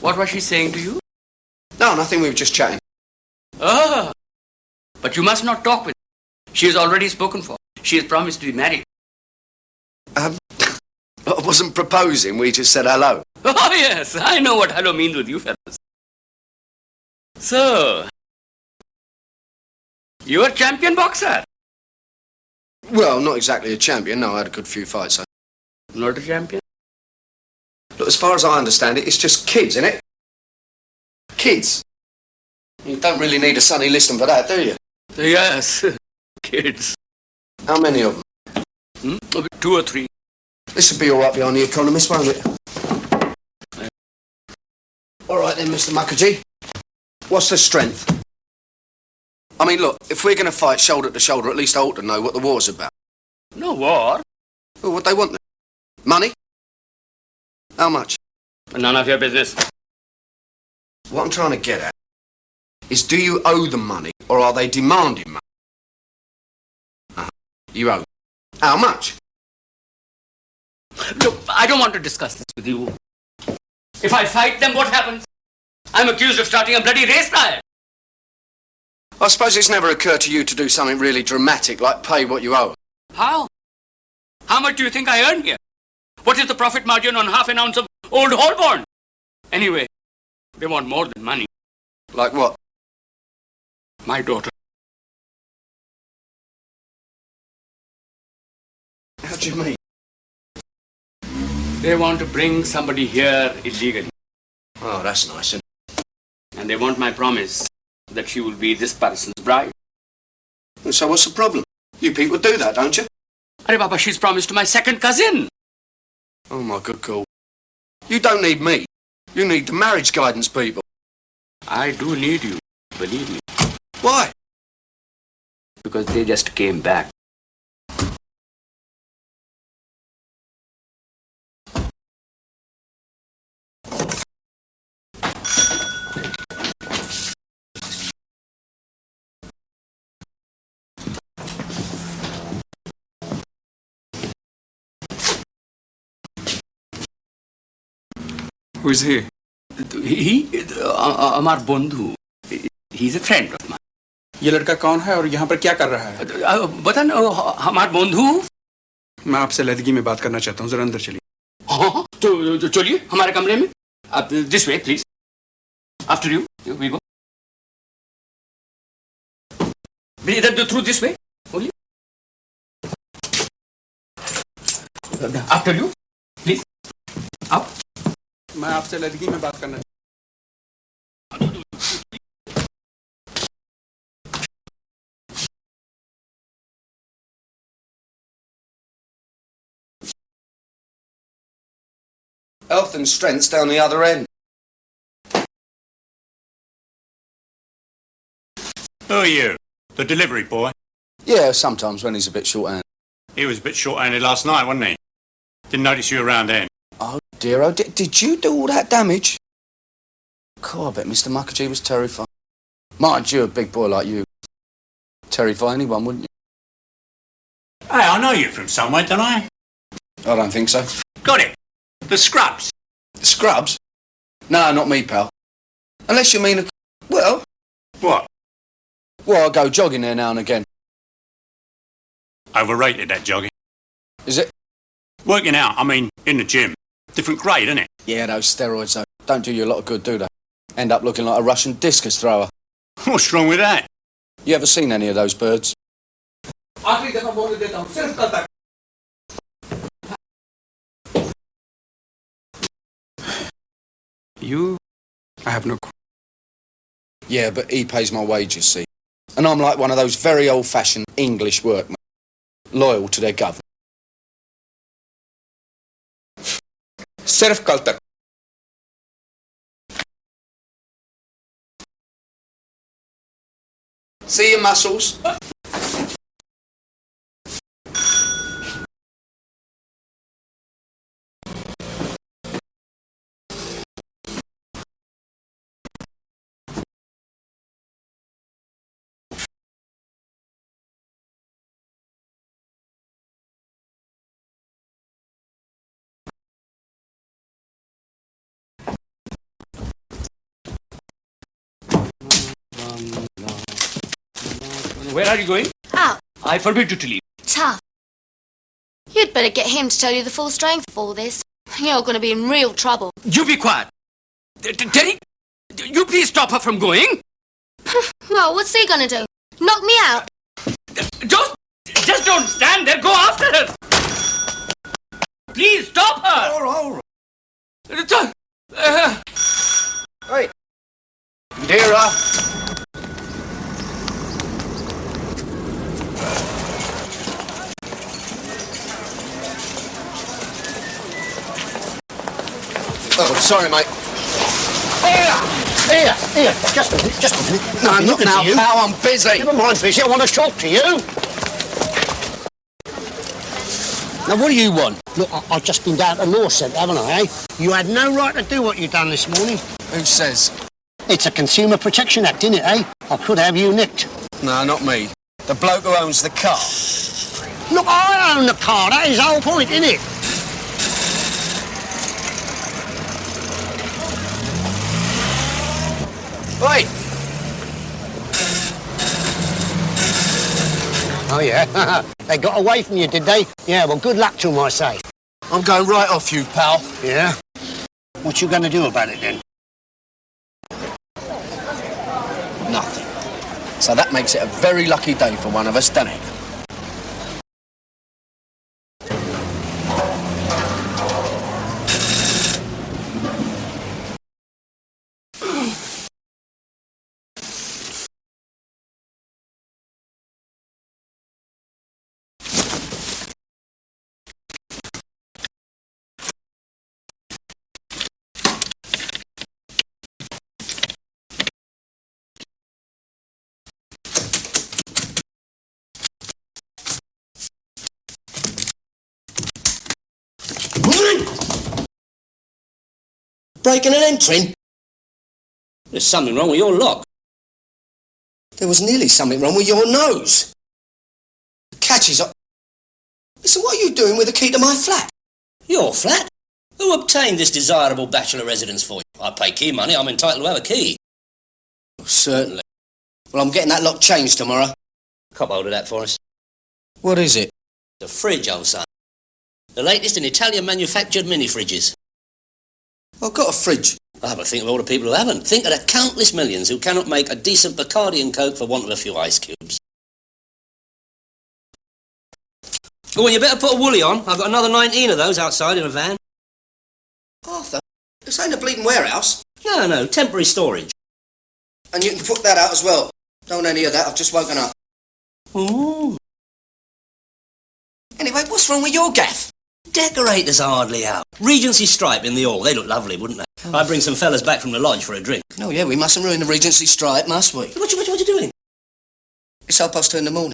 What was she saying to you? No, nothing, we were just chatting. Ah, but you must not talk with her. She has already spoken for. She has promised to be married. I wasn't proposing, we just said hello. Oh, yes, I know what hello means with you fellas. So, you're a champion boxer? Well, not exactly a champion. No, I had a good few fights. Not a champion? Look, as far as I understand it, it's just kids, innit? Kids. You don't really need a Sonny Liston for that, do you? Yes, kids. How many of them? 2 or 3. This will be all right behind the Economist, won't it? All right then, Mr. Mukherjee. What's the strength? I mean, look, if we're going to fight shoulder to shoulder, at least I ought to know what the war's about. No war. Well, what they want then? Money? How much? None of your business. What I'm trying to get at is, do you owe them money, or are they demanding money? You owe. How much? Look, I don't want to discuss this with you. If I fight them, what happens? I'm accused of starting a bloody race riot. I suppose it's never occurred to you to do something really dramatic, like pay what you owe. How? How much do you think I earn here? What is the profit margin on half an ounce of Old Holborn? Anyway, they want more than money. Like what? My daughter. How do you mean? They want to bring somebody here illegally. Oh, that's nice, isn't it? And they want my promise that she will be this person's bride. And so what's the problem? You people do that, don't you? Arey Baba, she's promised to my second cousin. Oh, my good God. You don't need me. You need the marriage guidance people. I do need you, believe me. Why? Because they just came back. Who is he? Amar Bondhu. He's a friend of mine. ये लड़का कौन है और यहाँ पर क्या कर रहा है? बता ना, हमार बंधु? मैं आपसे लदगी में बात करना चाहता हूँ, जरा अंदर चलिए। हाँ, तो चलिए हमारे कमरे में. This way, please. After you, we go. इधर through this way, only. After you, please. Up. मैं आपसे लदगी में बात करना Health and strength's down the other end. Who are you? The delivery boy? Yeah, sometimes when he's a bit short-handed. He was a bit short-handed last night, wasn't he? Didn't notice you around then. Oh, dear, oh, did you do all that damage? God, I bet Mr. Mukherjee was terrified. Mind you, a big boy like you. Terrify anyone, wouldn't you? Hey, I know you from somewhere, don't I? I don't think so. Got it. The Scrubs. The Scrubs? No, not me, pal. Unless you mean Well, What? well, I go jogging there now and again. Overrated, that jogging. Is it? Working out, I mean, in the gym. Different grade, isn't it? Yeah, those steroids, though, don't do you a lot of good, do they? End up looking like a Russian discus thrower. What's wrong with that? You ever seen any of those birds? You? I have no clue. Yeah, but he pays my wages, see? And I'm like one of those very old-fashioned English workmen, loyal to their government. Self-culture. See your muscles? Where are you going? Out. I forbid you to leave. Tough. You'd better get him to tell you the full strength of all this. You're going to be in real trouble. You be quiet. Terry, you please stop her from going. Well, what's he going to do? Knock me out? Just don't stand there. Go after her. Please stop her. All right. Hey. Dearer. Oh, sorry, mate. Here, just a minute. No, not now, pal, I'm busy. Never mind, busy, I want to talk to you. Now, what do you want? Look, I've just been down to Law Centre, haven't I, eh? You had no right to do what you done this morning. Who says? It's a Consumer Protection Act, isn't it, eh? I could have you nicked. No, not me. The bloke who owns the car. Look, I own the car, that is the whole point, isn't it? Wait. Oh, yeah? They got away from you, did they? Yeah, well, good luck to them, I say. I'm going right off you, pal. Yeah? What you going to do about it, then? Nothing. So that makes it a very lucky day for one of us, doesn't it? Breaking and entering? There's something wrong with your lock. There was nearly something wrong with your nose. The catch is... Listen, what are you doing with the key to my flat? Your flat? Who obtained this desirable bachelor residence for you? I pay key money, I'm entitled to have a key. Oh, certainly. Well, I'm getting that lock changed tomorrow. Cop hold of that for us. What is it? The fridge, old son. The latest in Italian-manufactured mini-fridges. I've got a fridge. Ah, but think of all the people who haven't. Think of the countless millions who cannot make a decent Bacardi and Coke for want of a few ice cubes. Oh, well, you better put a woolly on. I've got another 19 of those outside in a van. Arthur, this ain't a bleeding warehouse. No, temporary storage. And you can put that out as well. Don't any of that, I've just woken up. Ooh. Anyway, what's wrong with your gaff? Decorators are hardly out. Regency stripe in the hall. They look lovely, wouldn't they? Oh. I'd bring some fellas back from the lodge for a drink. No, yeah, we mustn't ruin the Regency stripe, must we? What you doing? It's 2:30 in the morning.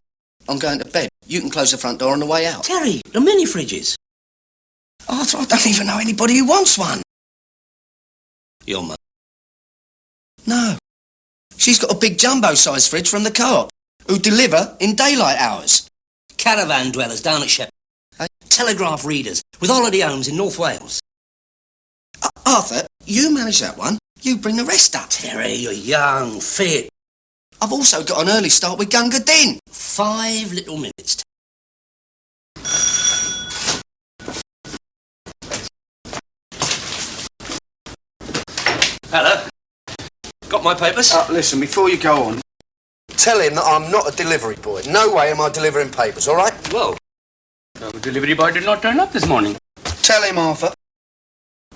I'm going to bed. You can close the front door on the way out. Terry, the mini-fridges. Arthur, I don't even know anybody who wants one. Your mother. No. She's got a big jumbo-sized fridge from the co-op, who deliver in daylight hours. Caravan dwellers down at Shepherd. Telegraph readers with holiday homes in North Wales. Arthur, you manage that one. You bring the rest up. Terry, you're young, fit. I've also got an early start with Gunga Din. 5 little minutes. Hello. Got my papers? Listen, before you go on, tell him that I'm not a delivery boy. No way am I delivering papers, all right? Well, the delivery boy did not turn up this morning. Tell him, Arthur.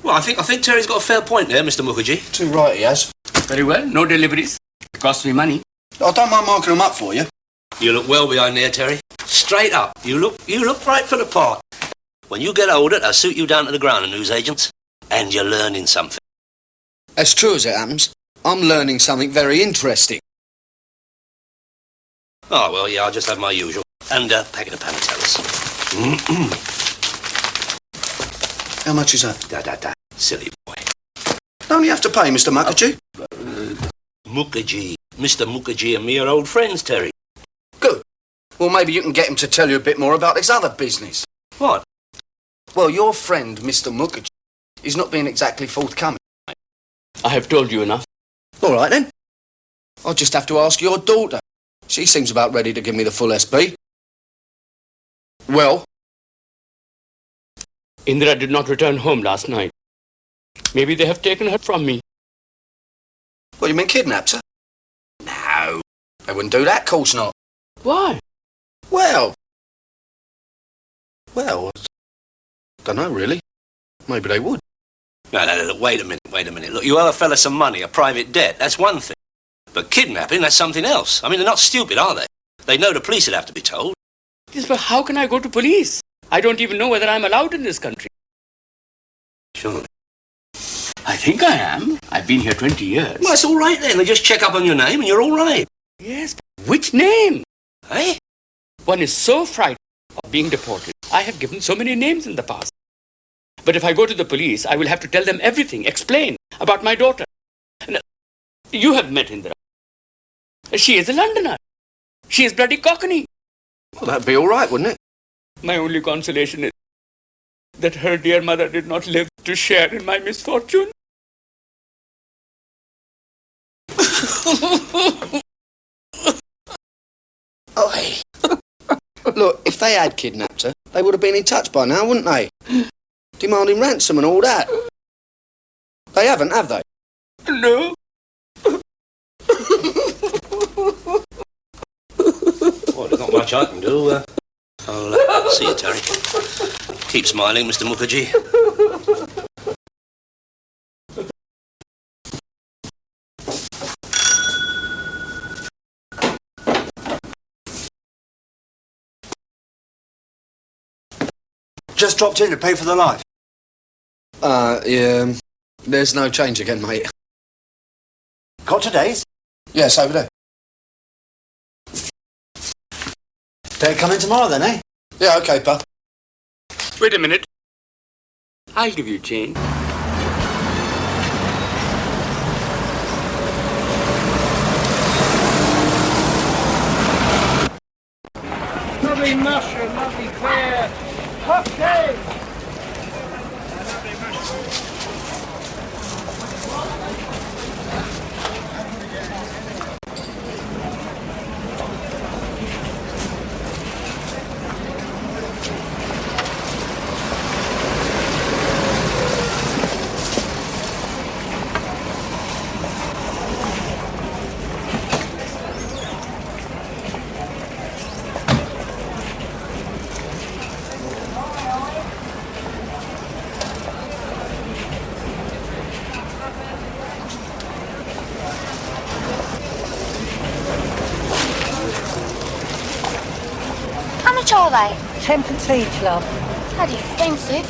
Well, I think Terry's got a fair point there, Mr. Mukherjee. Too right he has. Very well, no deliveries. It costs me money. I don't mind marking them up for you. You look well behind there, Terry. Straight up. You look right for the part. When you get older, they'll suit you down to the ground, the newsagents. And you're learning something. As true as it happens, I'm learning something very interesting. Oh, well, yeah, I'll just have my usual. And a packet of Panatellas. How much is that? Da. Silly boy. Don't you have to pay, Mr. Mukherjee? Mukherjee. Mr. Mukherjee and me are old friends, Terry. Good. Well, maybe you can get him to tell you a bit more about this other business. What? Well, your friend, Mr. Mukherjee, is not being exactly forthcoming. I have told you enough. All right, then. I'll just have to ask your daughter. She seems about ready to give me the full SP. Well? Indra did not return home last night. Maybe they have taken her from me. What, you mean kidnapped her? No. They wouldn't do that, course not. Why? Well, don't know, really. Maybe they would. No, look, wait a minute. Look, you owe a fella some money, a private debt. That's one thing. But kidnapping, that's something else. I mean, they're not stupid, are they? They know the police would have to be told. Yes, but how can I go to police? I don't even know whether I'm allowed in this country. Surely. I think I am. I've been here 20 years. Well, that's all right then. They just check up on your name and you're all right. Yes, but which name? Eh? One is so frightened of being deported. I have given so many names in the past. But if I go to the police, I will have to tell them everything, explain about my daughter. And, you have met Indra. She is a Londoner. She is bloody Cockney. Well, that'd be all right, wouldn't it? My only consolation is that her dear mother did not live to share in my misfortune. Oi. Look, if they had kidnapped her, they would have been in touch by now, wouldn't they? Demanding ransom and all that. They haven't, have they? No. Well, there's not much I can do. I'll see you, Terry. Keep smiling, Mr. Mukherjee. Just dropped in to pay for the life. Yeah. There's no change again, mate. Got today's? Yes, over there. They come in tomorrow then, eh? Yeah, okay, pal. Wait a minute. I'll give you change. Lovely mushroom, lovely clear. Cocktail! How much are they? 10p each, love. Bloody expensive.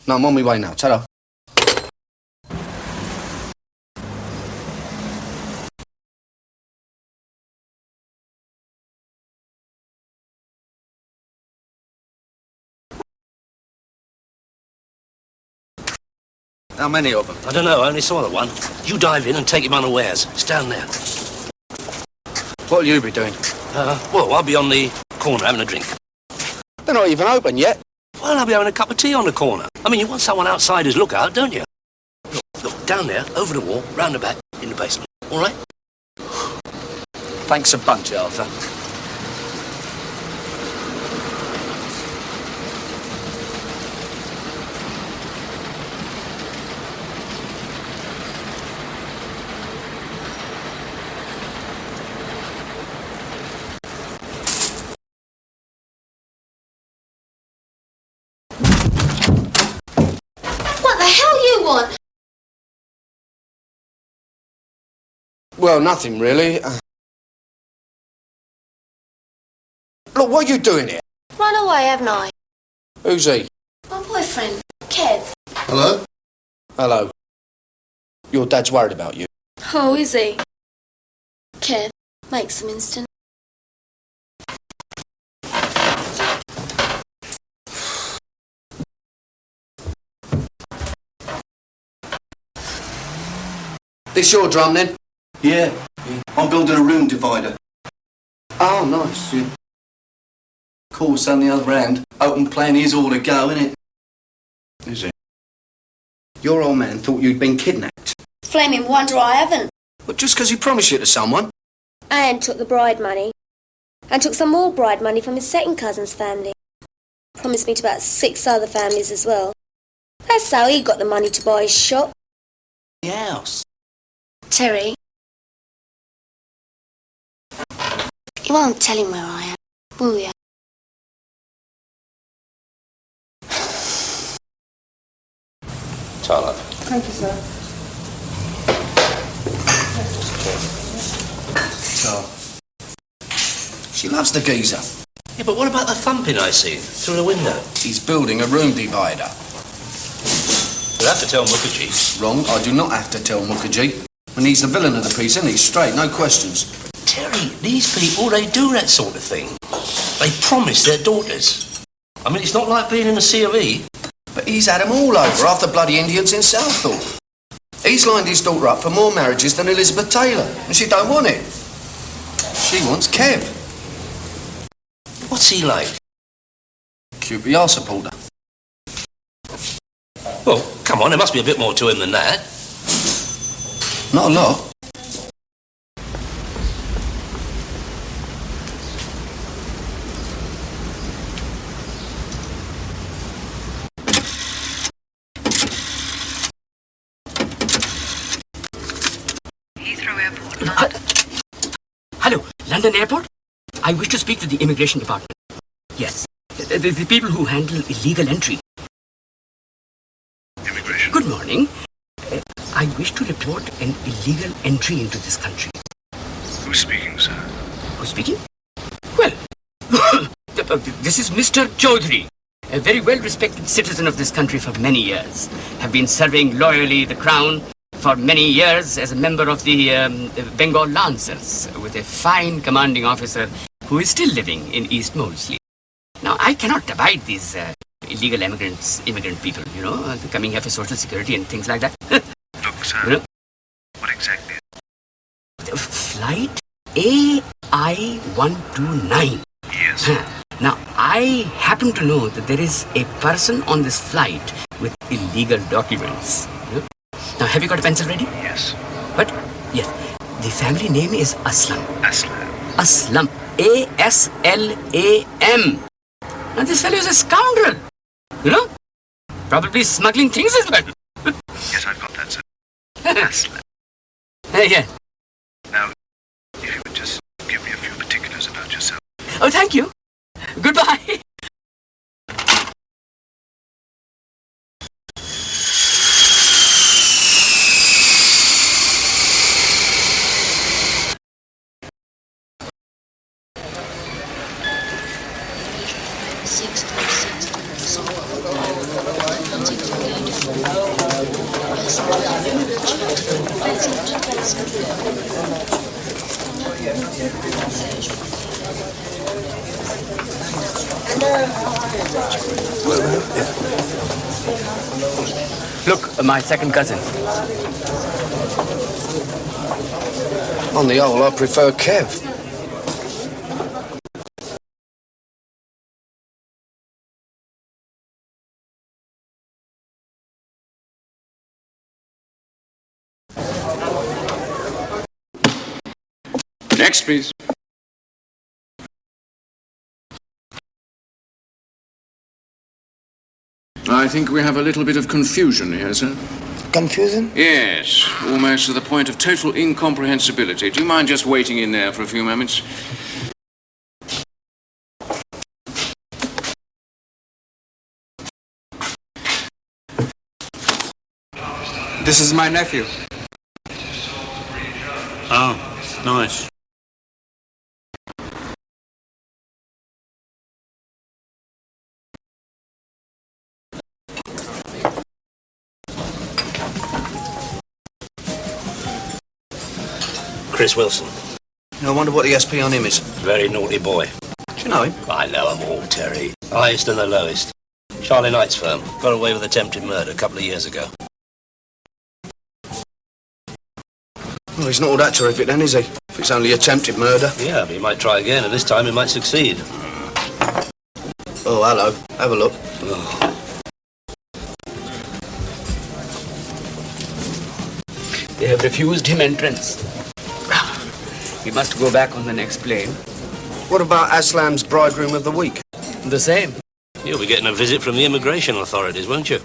No, I'm on my way now. Ta-ra. How many of them? I don't know, I only saw the one. You dive in and take him unawares. It's down there. What'll you be doing? Well, I'll be on the corner having a drink. They're not even open yet. Well, I'll be having a cup of tea on the corner. I mean, you want someone outside as lookout, don't you? Look, down there, over the wall, round the back, in the basement. All right? Thanks a bunch, Arthur. What the hell you want? Well, nothing really. Look, what are you doing here? Run away, haven't I? Who's he? My boyfriend, Kev. Hello? Hello. Your dad's worried about you. Oh, is he? Kev, make some instant. This your drum, then? Yeah. I'm building a room divider. Oh, nice. Yeah. Course on the other end. Open plan is all to go, innit? Is it? Your old man thought you'd been kidnapped. Flaming wonder I haven't. But just because he promised you to someone. And took the bride money. And took some more bride money from his second cousin's family. Promised me to about 6 other families as well. That's how he got the money to buy his shop. The house. Terry. You won't tell him where I am, will you? Tyler. Thank you, sir. She loves the geezer. Yeah, but what about the thumping I see through the window? He's building a room divider. You'll have to tell Mukherjee. Wrong, I do not have to tell Mukherjee. And he's the villain of the piece, isn't he? Straight, no questions. Terry, these people, they do that sort of thing. They promise their daughters. I mean, it's not like being in the C of E. But he's had them all over, half the bloody Indians in Southall. He's lined his daughter up for more marriages than Elizabeth Taylor, and she don't want it. She wants Kev. What's he like? QPR supporter. Well, come on, there must be a bit more to him than that. Not a lot. Hello, London Airport? I wish to speak to the immigration department. Yes, the people who handle illegal entry. Immigration. Good morning. I wish to report an illegal entry into this country. Who's speaking, sir? Who's speaking? Well, this is Mr. Chaudhry, a very well-respected citizen of this country for many years. Have been serving loyally the Crown for many years as a member of the Bengal Lancers, with a fine commanding officer who is still living in East Molesley. Now, I cannot abide these illegal immigrant people, you know, coming here for social security and things like that. Look, sir, You know? what exactly? Flight AI-129. Yes. Now, I happen to know that there is a person on this flight with illegal documents. You know? Now, have you got a pencil ready? Yes. What? Yes. The family name is Aslam. Aslam. Aslam. A-S-L-A-M. Now, this fellow is a scoundrel. You know? Probably smuggling things as well. Yes, I've got that, sir. Aslam. Yeah. Now, if you would just give me a few particulars about yourself. Oh, thank you. Goodbye. Look, my second cousin. On the whole, I prefer Kev. Next, please. I think we have a little bit of confusion here, sir. Confusion? Yes, almost to the point of total incomprehensibility. Do you mind just waiting in there for a few moments? This is my nephew. Oh, nice. Chris Wilson. I wonder what the SP on him is. Very naughty boy. Do you know him? I know them all, Terry. Highest and the lowest. Charlie Knight's firm. Got away with attempted murder a couple of years ago. Well, he's not all that terrific then, is he? If it's only attempted murder. Yeah, but he might try again, and this time he might succeed. Oh, hello. Have a look. Oh. They have refused him entrance. He must go back on the next plane. What about Aslam's bridegroom of the week? The same. You'll be getting a visit from the immigration authorities, won't you?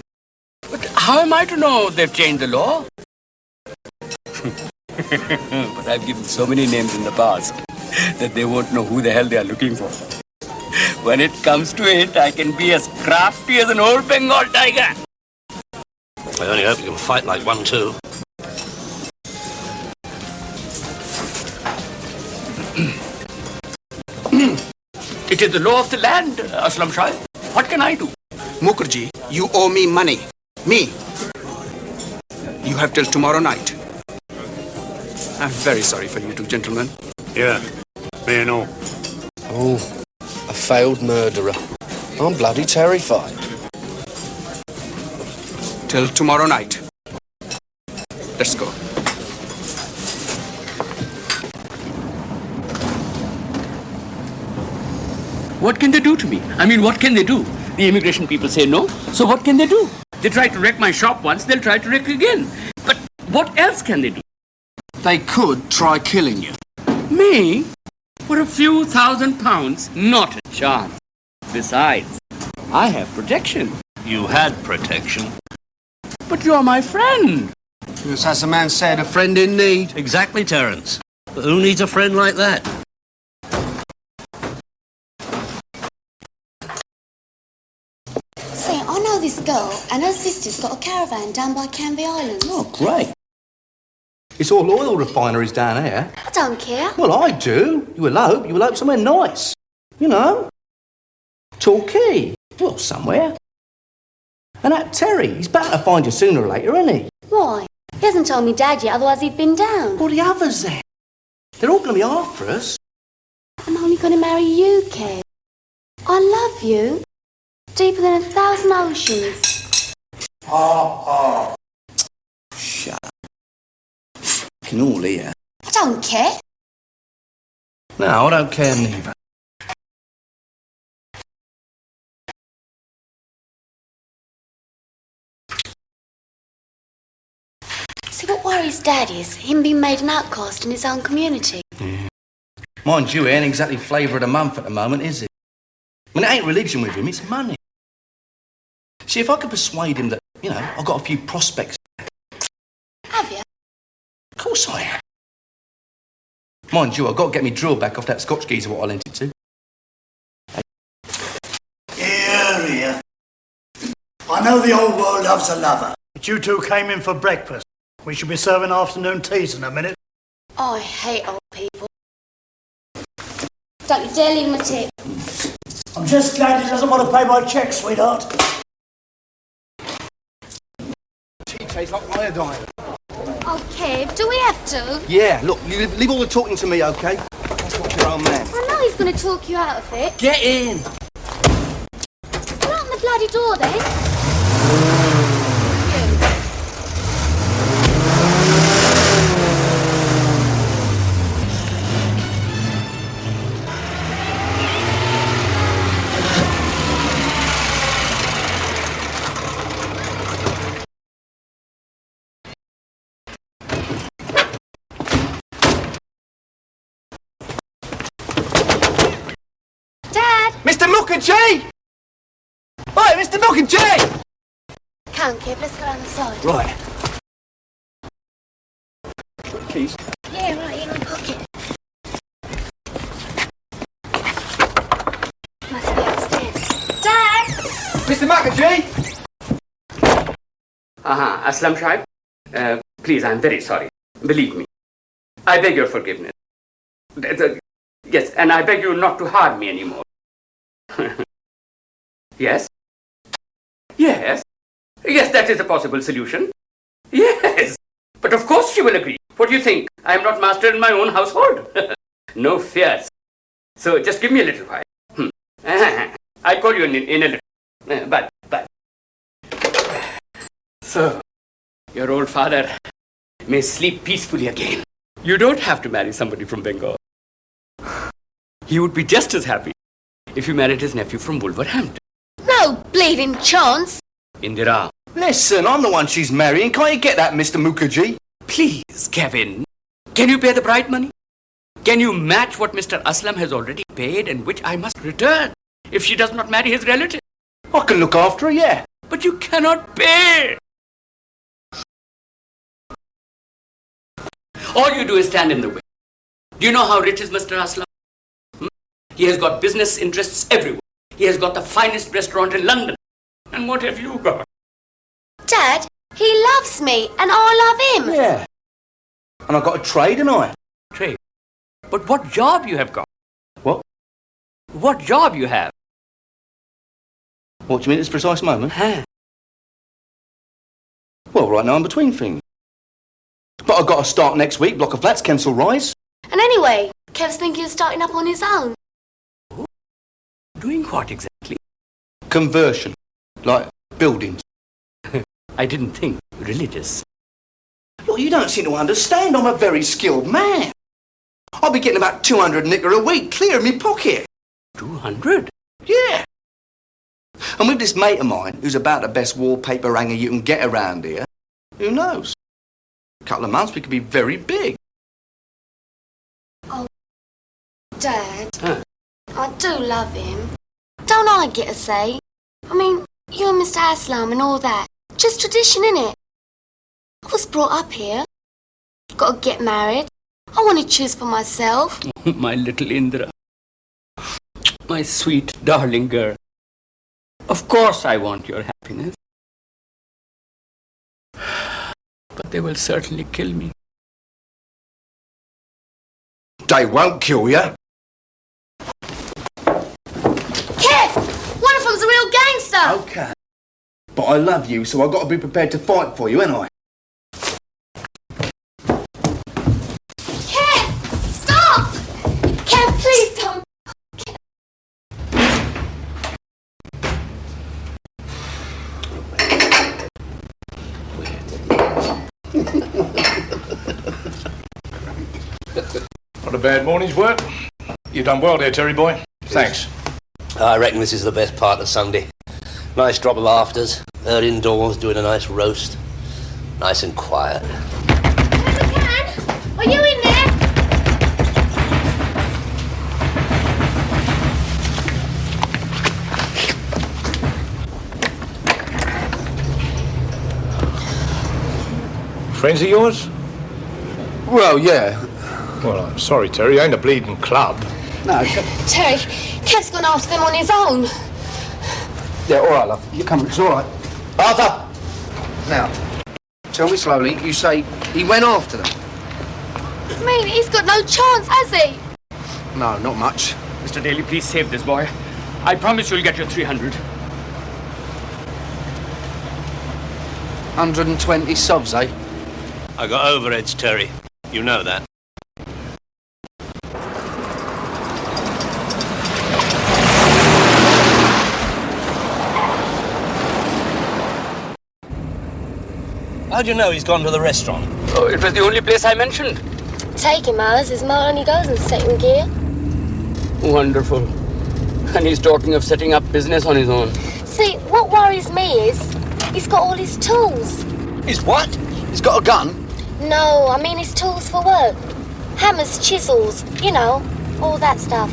But how am I to know they've changed the law? But I've given so many names in the past that they won't know who the hell they are looking for. When it comes to it, I can be as crafty as an old Bengal tiger. I only hope you can fight like one, too. It is the law of the land, Aslam Shah. What can I do? Mukherjee, you owe me money. Me. You have till tomorrow night. I'm very sorry for you two gentlemen. Yeah, me and all. Oh, a failed murderer. I'm bloody terrified. Till tomorrow night. Let's go. What can they do to me? I mean, what can they do? The immigration people say no, so what can they do? They tried to wreck my shop once, they'll try to wreck again. But what else can they do? They could try killing you. Me? For a few £1,000s? Not a chance. Besides, I have protection. You had protection. But you're my friend. Yes, as the man said, a friend in need. Exactly, Terence. But who needs a friend like that? Say, I know this girl, and her sister's got a caravan down by Canvey Islands. Oh, great. It's all oil refineries down here. I don't care. Well, I do. You elope somewhere nice. You know. Torquay. Well, somewhere. And that Terry, he's bound to find you sooner or later, isn't he? Why? He hasn't told me Dad yet, otherwise he'd been down. Well, the others then. They're all going to be after us. I'm only going to marry you, Kev. I love you. Deeper than 1,000 oceans. Shut up. Fucking all here. I don't care. No, I don't care neither. See, what worries Dad is him being made an outcast in his own community. Yeah. Mind you, it ain't exactly flavour of the month at the moment, is it? I mean, it ain't religion with him, it's money. See, if I could persuade him that, you know, I've got a few prospects. Have you? Of course I am. Mind you, I've got to get me drill back off that Scotch geezer what I lent it to. Here. I know the old world loves a lover. But you two came in for breakfast. We should be serving afternoon teas in a minute. Oh, I hate old people. Don't you dare leave him a tip. I'm just glad he doesn't want to pay my cheque, sweetheart. Tea tastes like iodine. Oh, Kev, do we have to? Yeah, look, leave all the talking to me, OK? That's what your old man. I know he's going to talk you out of it. Get in! bloody door then. Dad! Mr. Mukherjee! Oi, Mr. Mukherjee! Come, kid, let's go down the side. Right. Keys? Yeah, right in my pocket. Must be upstairs. Dad! Mr. Mukherjee! Aslam Sahib, please, I'm very sorry. Believe me. I beg your forgiveness. Yes, and I beg you not to harm me anymore. Yes? Yes? Yes, that is a possible solution. Yes! But of course she will agree. What do you think? I am not master in my own household. No fears. So just give me a little while. I'll call you in a little. Bye. So, your old father may sleep peacefully again. You don't have to marry somebody from Bengal. He would be just as happy if you married his nephew from Wolverhampton. No bleeding chance. Indira. Listen, I'm the one she's marrying. Can't you get that, Mr. Mukherjee? Please, Kevin. Can you pay the bride money? Can you match what Mr. Aslam has already paid and which I must return if she does not marry his relative? I can look after her, yeah. But you cannot pay. All you do is stand in the way. Do you know how rich is Mr. Aslam? He has got business interests everywhere. He has got the finest restaurant in London. And what have you got? Dad, he loves me and I love him. Yeah. And I've got a trade, and I. Trade? But what job you have got? What? What job you have? What do you mean at this precise moment? Huh? Well, right now I'm between things. But I've got to start next week, block of flats, Kensal Rise. And anyway, Kev's thinking of starting up on his own. Doing what exactly? Conversion. Like buildings. I didn't think religious. Look, you don't seem to understand. I'm a very skilled man. I'll be getting about 200 nicker a week, clear in me pocket. 200? Yeah. And with this mate of mine, who's about the best wallpaper hanger you can get around here, who knows? A couple of months we could be very big. Oh, Dad, Huh? I do love him. Don't I get a say? I mean, you and Mr. Aslam and all that. Just tradition, innit? I was brought up here. Got to get married. I want to choose for myself. My little Indra. My sweet, darling girl. Of course I want your happiness. But they will certainly kill me. They won't kill you. Kev! One of them's a real gangster! Okay. But I love you, so I've got to be prepared to fight for you, ain't I? Kev! Stop! Kev, please don't! Not a bad morning's work. You've done well there, Terry boy. Thanks. I reckon this is the best part of Sunday. Nice drop of afters, her indoors doing a nice roast. Nice and quiet. Are you in there? Friends of yours? Well, yeah. Well, I'm sorry, Terry. Ain't a bleeding club. No. Terry, Kev's gone after them on his own. Yeah, all right, love. You come. It's all right. Arthur! Now, tell me slowly. You say he went after them? I mean, he's got no chance, has he? No, not much. Mr. Daly, please save this boy. I promise you'll get your 300. 120 sobs, eh? I got overheads, Terry. You know that. How'd you know he's gone to the restaurant? Oh, it was the only place I mentioned. Take him, Alice. His motor only goes in second gear. Wonderful. And he's talking of setting up business on his own. See, what worries me is he's got all his tools. His what? He's got a gun? No, I mean his tools for work. Hammers, chisels, you know, all that stuff.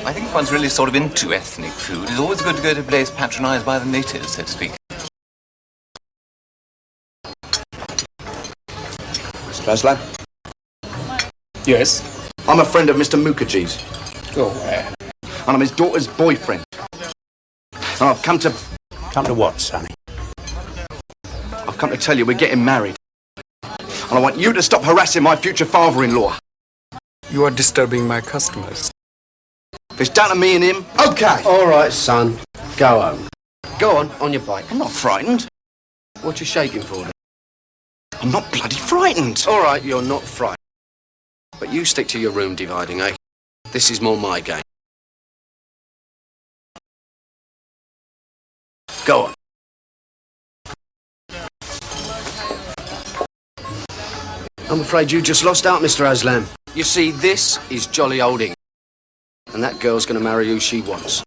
I think if one's really sort of into ethnic food, it's always good to go to a place patronised by the natives, so to speak. Mr. Aslan? Yes? I'm a friend of Mr. Mukherjee's. Go where? And I'm his daughter's boyfriend. And I've come to... Come to what, Sonny? I've come to tell you we're getting married. And I want you to stop harassing my future father-in-law. You are disturbing my customers. If it's down to me and him, okay. All right, son. Go home. Go on your bike. I'm not frightened. What you shaking for, then? I'm not bloody frightened. All right, you're not frightened. But you stick to your room dividing, eh? This is more my game. Go on. I'm afraid you just lost out, Mr. Aslan. You see, this is jolly old England. And that girl's going to marry who she wants.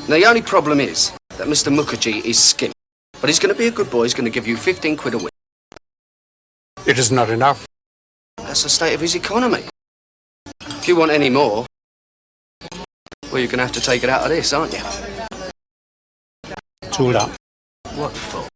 Now, the only problem is that Mr. Mukherjee is skinny. But he's going to be a good boy. He's going to give you 15 quid a week. It is not enough. That's the state of his economy. If you want any more, well, you're going to have to take it out of this, aren't you? Tooled up. What for?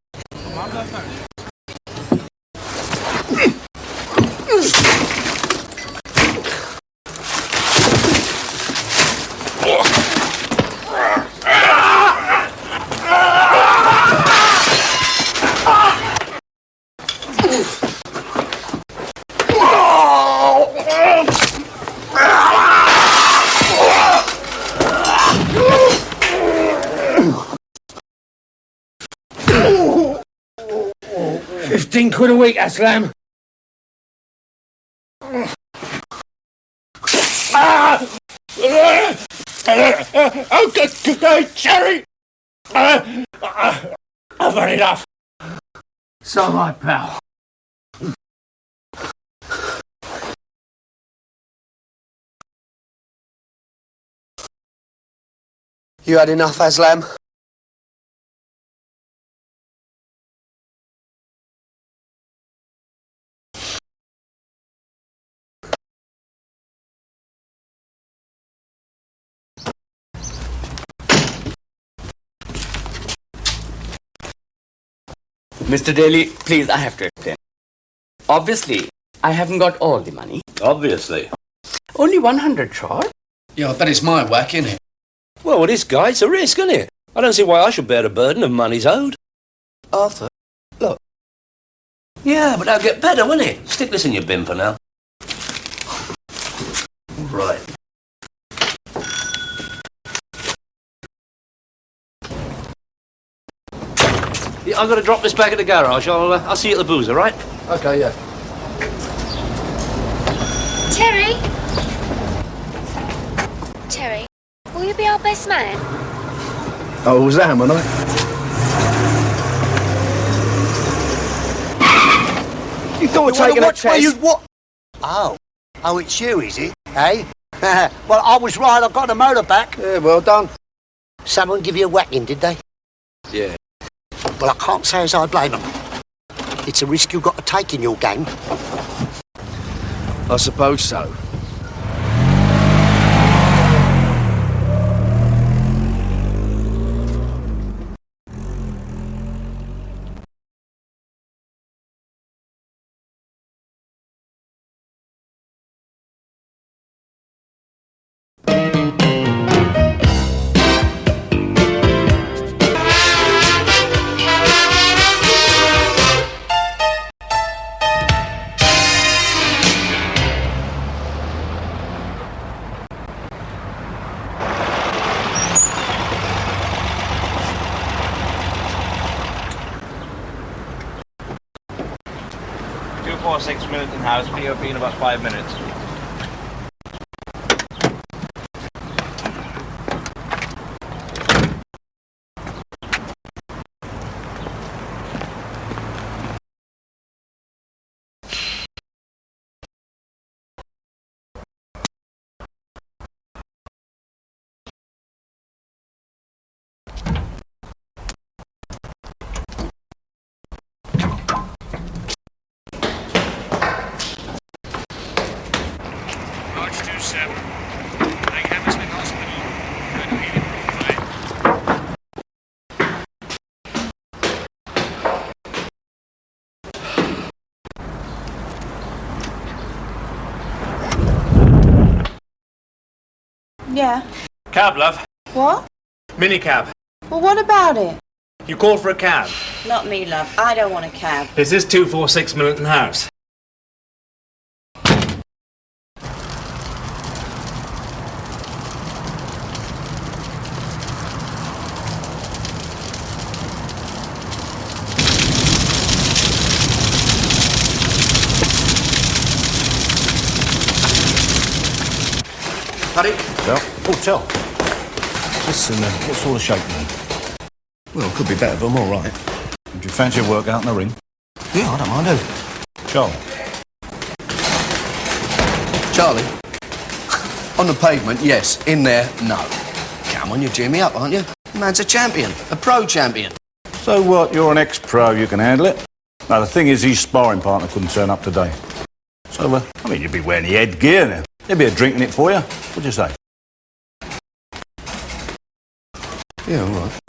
15 quid a week, Aslam. Okay, Cherry. I've had enough. So my pal. You had enough, Aslam? Mr. Daly, please, I have to explain. Obviously, I haven't got all the money. Obviously. Only 100 short. Yeah, I bet it's my whack, innit? Well, with this guy, it's a risk, isn't it? I don't see why I should bear the burden of money's owed. Arthur, look. Yeah, but that'll get better, won't it? Stick this in your bin for now. Right. Yeah, I've got to drop this back at the garage. I'll see you at the boozer, right? Okay, yeah. Terry? Terry, will you be our best man? Oh, was that, am I? You thought of taking a test? What? Oh, it's you, is it? Eh? Well, I was right. I got the motor back. Yeah, well done. Someone give you a whacking, did they? Yeah. Well, I can't say as I blame them. It's a risk you've got to take in your game. I suppose so. 246 Milton House, POP in about 5 minutes. Yeah. Cab, love. What? Minicab. Well, what about it? You called for a cab. Not me, love. I don't want a cab. Is this 246 Milton House? Paddy? Well, hotel. Listen, what sort of shape, man? Well, could be better, but I'm all right. Would you fancy a workout in the ring? Yeah, I don't mind who. Charlie. Charlie? On the pavement, yes. In there, no. Come on, you're gearing me up, aren't you? Man's a champion. A pro champion. So what? You're an ex-pro, you can handle it. Now, the thing is, his sparring partner couldn't turn up today. So, I mean, you'd be wearing the headgear now. There'd be a drink in it for you. What'd you say? Yeah, all right.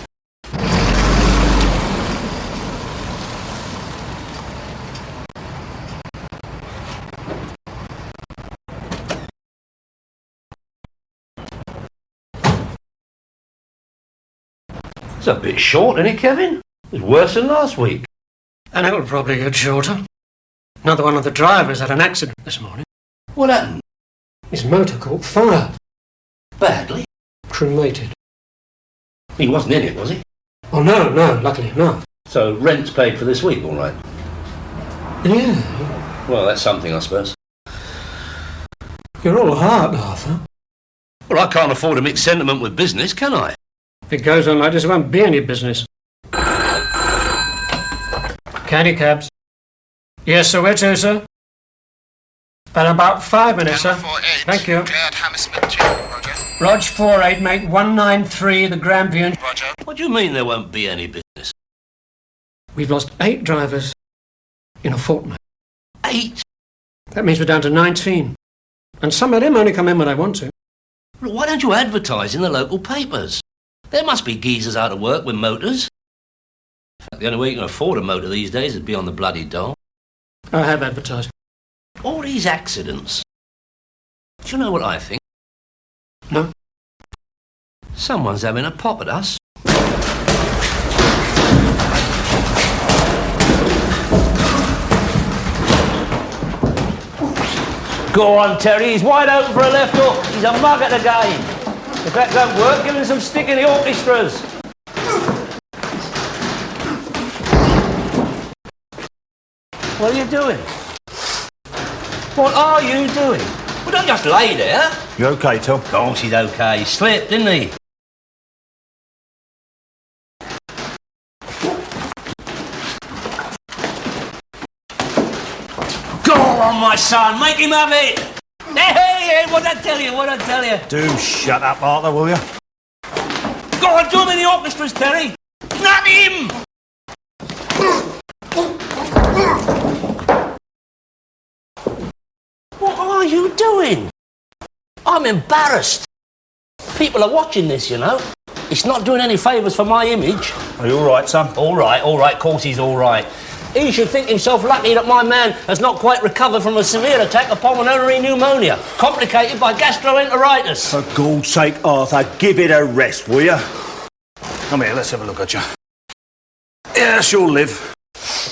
It's a bit short, isn't it, Kevin? It's worse than last week. And it'll probably get shorter. Another one of the drivers had an accident this morning. What happened? His motor caught fire. Badly? Cremated. He wasn't in it, was he? Oh, no, luckily enough. So rent's paid for this week, all right? Yeah. Well, that's something, I suppose. You're all heart, Arthur. Well, I can't afford to mix sentiment with business, can I? If it goes on like this, it won't be any business. Candy cabs. Yes, sir, where to, sir? In about 5 minutes, sir. Thank you. Rog 48, make 193, the Grampian. Roger. What do you mean there won't be any business? We've lost 8 drivers in a fortnight. 8? That means we're down to 19. And some of them only come in when I want to. Look, why don't you advertise in the local papers? There must be geezers out of work with motors. In fact, the only way you can afford a motor these days is be on the bloody dole. I have advertised. All these accidents. Do you know what I think? No. Someone's having a pop at us. Go on, Terry. He's wide open for a left hook. He's a mug at the game. If that don't work, give him some stick in the orchestras. What are you doing? What are you doing? Well, don't just lay there. You okay, Tom? Of course he's okay. He slipped, didn't he? Go on, my son. Make him have it. Hey, what'd I tell you? Do shut up, Arthur, will you? Go on, do him in the orchestras, Terry. Not him! What are you doing? I'm embarrassed. People are watching this, you know. It's not doing any favours for my image. Are you all right, son? All right, of course he's all right. He should think himself lucky that my man has not quite recovered from a severe attack of pulmonary pneumonia, complicated by gastroenteritis. For God's sake, Arthur, give it a rest, will you? Come here, let's have a look at you. Yeah, she'll live.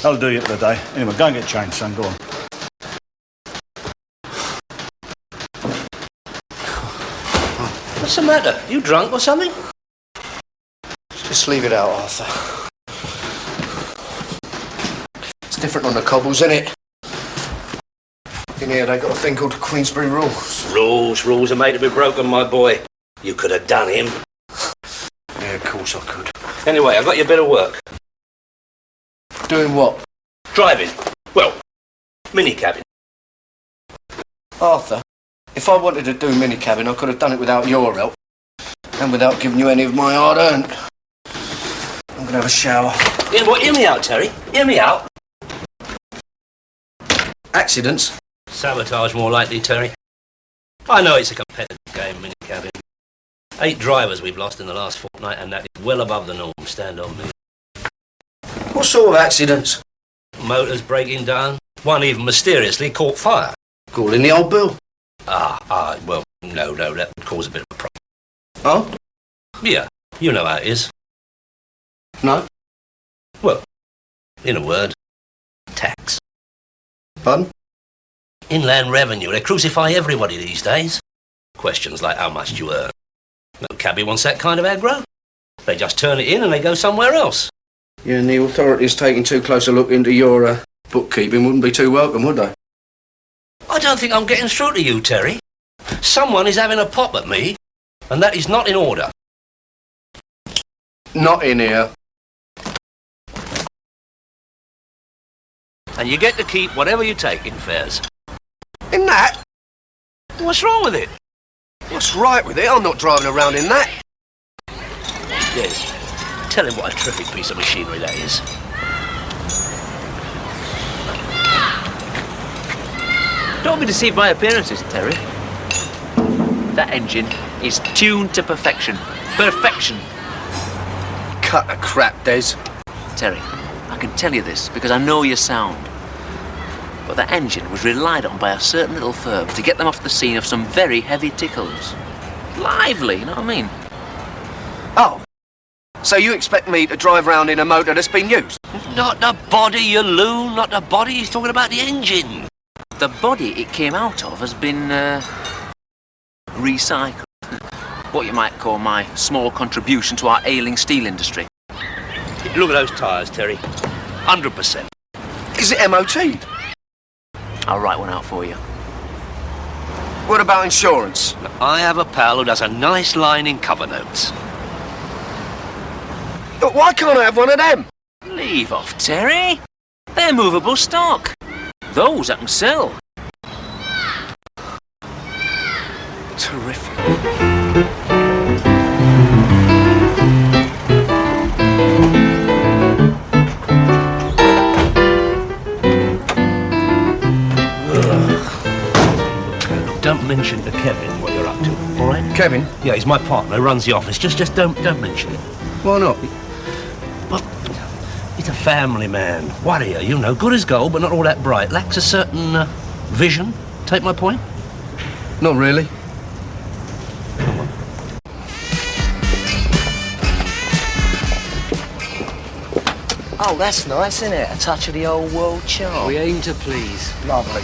That'll do you for the day. Anyway, go and get changed, son. Go on. What's the matter? You drunk or something? Just leave it out, Arthur. It's different on the cobbles, isn't it? In here, they got a thing called Queensberry rules. Rules are made to be broken, my boy. You could have done him. Yeah, of course I could. Anyway, I got you a bit of work. Doing what? Driving. Well, mini-cabbing. Arthur, if I wanted to do mini-cabbing, I could have done it without your help. And without giving you any of my hard-earned. I'm going to have a shower. Yeah, well, hear me out, Terry. Hear me out. Accidents? Sabotage more likely, Terry. I know it's a competitive game, mini-cabbing. 8 drivers we've lost in the last fortnight, and that is well above the norm, stand on me. What sort of accidents? Motors breaking down. One even mysteriously caught fire. Calling the old bill? Well, no, that would cause a bit of a problem. Oh? Yeah, you know how it is. No? Well, in a word, tax. Pardon? Inland revenue. They crucify everybody these days. Questions like how much do you earn? No cabbie wants that kind of aggro. They just turn it in and they go somewhere else. Yeah, and the authorities taking too close a look into your bookkeeping wouldn't be too welcome, would they? I don't think I'm getting through to you, Terry. Someone is having a pop at me, and that is not in order. Not in here. And you get to keep whatever you take in fares. In that? What's wrong with it? What's right with it? I'm not driving around in that. Yes. Tell him what a terrific piece of machinery that is. Don't be deceived by appearances, Terry. That engine is tuned to perfection. Perfection. Cut the crap, Des. Terry, I can tell you this because I know your sound. But that engine was relied on by a certain little firm to get them off the scene of some very heavy tickles. Lively, you know what I mean? Oh. So you expect me to drive around in a motor that's been used? Not the body, you loon. Not the body. He's talking about the engine. The body it came out of has been, recycled. What you might call my small contribution to our ailing steel industry. Look at those tyres, Terry. 100%. Is it MOT'd? I'll write one out for you. What about insurance? I have a pal who does a nice line in cover notes. But why can't I have one of them? Leave off, Terry. They're movable stock. Those I can sell. Terrific. Don't mention to Kevin what you're up to, all right? Kevin? Yeah, he's my partner, runs the office. Just don't mention it. Why not? Well, he's a family man. Warrior, you know, good as gold, but not all that bright. Lacks a certain vision. Take my point? Not really. Come on. Oh, that's nice, isn't it? A touch of the old world charm. We aim to please. Lovely.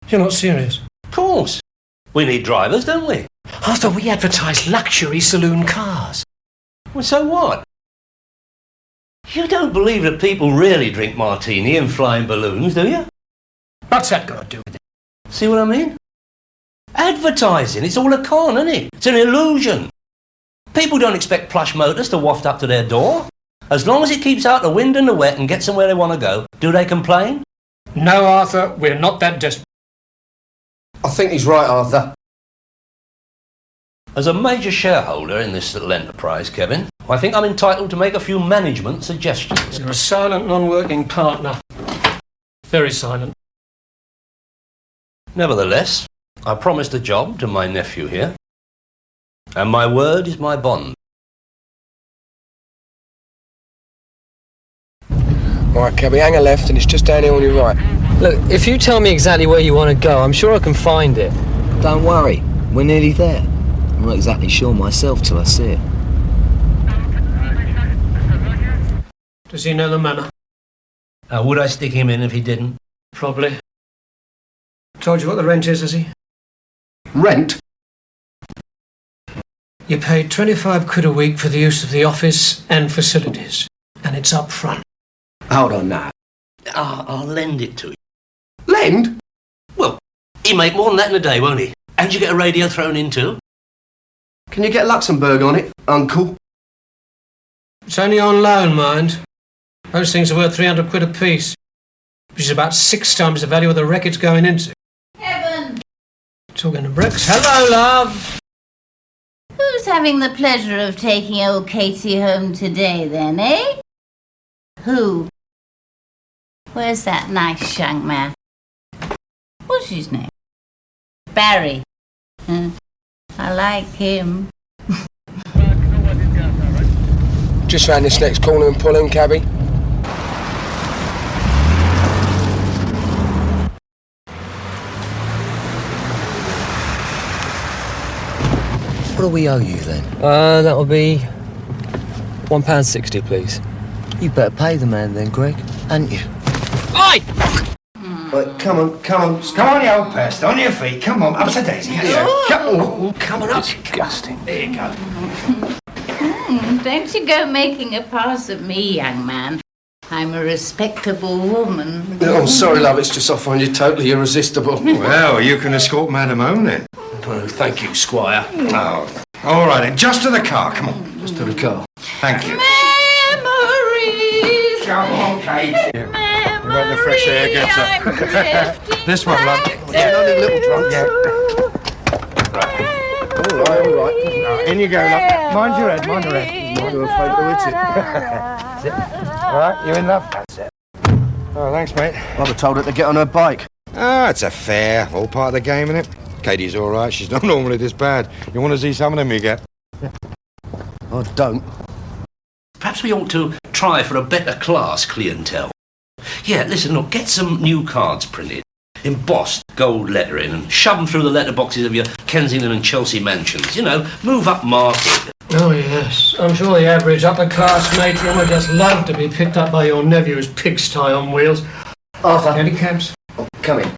You're not serious? Of course. We need drivers, don't we? Arthur, we advertise luxury saloon cars. Well, so what? You don't believe that people really drink martini and fly in balloons, do you? What's that got to do with it? See what I mean? Advertising, it's all a con, isn't it? It's an illusion. People don't expect plush motors to waft up to their door. As long as it keeps out the wind and the wet and gets them where they want to go, do they complain? No, Arthur, we're not that desperate. I think he's right, Arthur. As a major shareholder in this little enterprise, Kevin, I think I'm entitled to make a few management suggestions. You're a silent, non-working partner. Very silent. Nevertheless, I promised a job to my nephew here, and my word is my bond. All right, Cabby, hang a left and it's just down here on your right. Look, if you tell me exactly where you want to go, I'm sure I can find it. Don't worry, we're nearly there. I'm not exactly sure myself till I see it. Does he know the manor? Would I stick him in if he didn't? Probably. Told you what the rent is, has he? Rent? You pay 25 quid a week for the use of the office and facilities, and it's up front. Hold on now. I'll lend it to you. Lend? Well, he'll make more than that in a day, won't he? And you get a radio thrown in too. Can you get Luxembourg on it, Uncle? It's only on loan, mind. Those things are worth 300 quid apiece, which is about 6 times the value of the wreck it's going into. Kevin! Talking to bricks. Hello, love! Who's having the pleasure of taking old Katie home today, then, eh? Who? Where's that nice young man? What's his name? Barry. I like him. Just round this next corner and pull in, cabby. What do we owe you then? That'll be £1.60, please. You better pay the man then, Greg, hadn't you? Oi! Right, come on. Come on, you old pest. On your feet. Come on. Up to Daisy. Come on up. Disgusting. There you go. Don't you go making a pass at me, young man. I'm a respectable woman. Oh, I'm sorry, love. It's just I find you totally irresistible. Well, you can escort Madam home then. Well, thank you, Squire. Oh. All right, then. Just to the car. Come on. Just to the car. Thank you. Memories. Come on, Kate. Memories. You the fresh air gets up. This one, love. Yeah, only a little drunk. Yeah. All right. In you go, love. Mind your head. Mind your fate to hit it. All right, you in, love? That's it. Oh, thanks, mate. I'd have told her to get on her bike. It's a fair. All part of the game, innit? Katie's all right. She's not normally this bad. You want to see some of them you get? I don't. Perhaps we ought to try for a better class clientele. Yeah, listen, look, get some new cards printed, embossed gold lettering, and shove them through the letterboxes of your Kensington and Chelsea mansions. You know, move up market. Oh, yes. I'm sure the average upper-class matron would just love to be picked up by your nephew's pigsty on wheels. Arthur. Handicabs? Come in.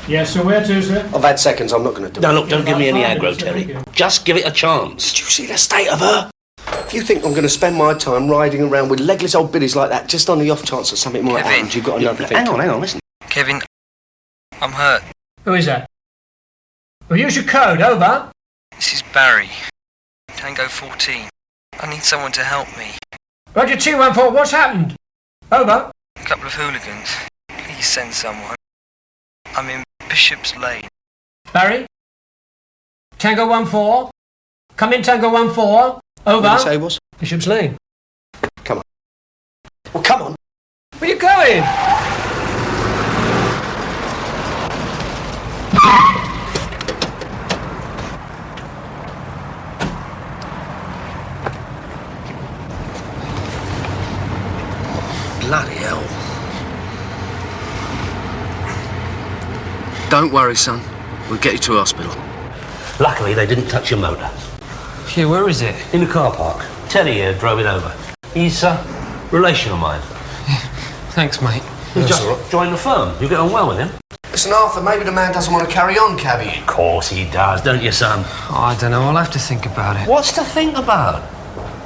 Yes, sir. Where to, sir? I've had seconds. I'm not going to do it. No, look, don't give me any aggro, Terry. Just give it a chance. Did you see the state of her? If you think I'm going to spend my time riding around with legless old biddies like that, just on the off chance that something might happen, you've got another thing. Hang on, listen. Kevin, I'm hurt. Who is that? Well, use your code. Over. This is Barry. Tango 14. I need someone to help me. Roger 214. What's happened? Over. A couple of hooligans. Please send someone. I'm in Bishop's Lane. Barry? Tango 14. Come in, Tango 14. Over. What did you say was? Bishop's Lane. Come on. Well, come on. Where are you going? Bloody hell. Don't worry, son. We'll get you to hospital. Luckily, they didn't touch your motor. Yeah, where is it? In the car park. Teddy here drove it over. He's a relation of mine. Thanks, mate. He just joined the firm. You get on well with him? Listen, Arthur, maybe the man doesn't want to carry on, cabby. Of course he does, don't you, son? Oh, I don't know. I'll have to think about it. What's to think about?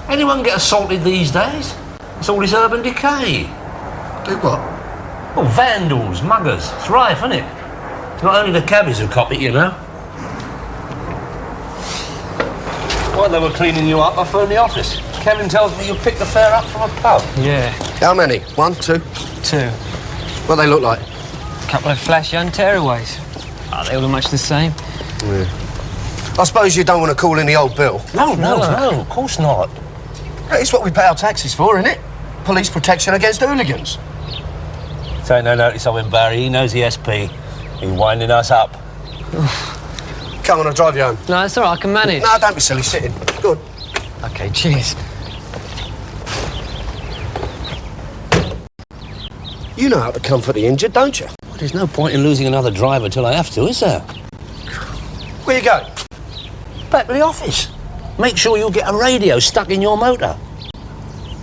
Anyone get assaulted these days? It's all this urban decay. Do what? Well, vandals, muggers. It's rife, isn't it? It's not only the cabbies who cop it, you know. While they were cleaning you up, I phoned the office. Kevin tells me you picked the fare up from a pub. Yeah. How many? 1, 2? 2. What they look like? A couple of flash young tearaways. Are they all much the same? Yeah. I suppose you don't want to call in the old bill. No, of course not. It's what we pay our taxes for, isn't it? Police protection against hooligans. Take no notice of him, Barry. He knows the SP. He's winding us up. Come on, I'll drive you home. No, it's all right. I can manage. No, don't be silly. Sit in. Good. OK, cheers. You know how to comfort the injured, don't you? Well, there's no point in losing another driver till I have to, is there? Where you going? Back to the office. Make sure you get a radio stuck in your motor.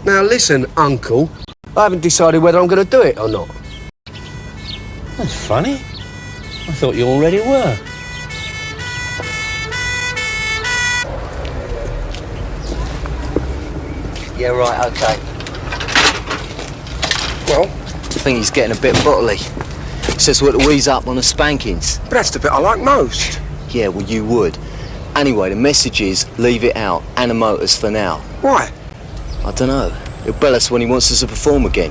Now, listen, Uncle. I haven't decided whether I'm going to do it or not. That's funny. I thought you already were. Yeah, right, okay. Well? I think he's getting a bit bottly. Says we're to ease up on the spankings. But that's the bit I like most. Yeah, well, you would. Anyway, the message is leave it out. Anna Motors for now. Why? I don't know. He'll bell us when he wants us to perform again.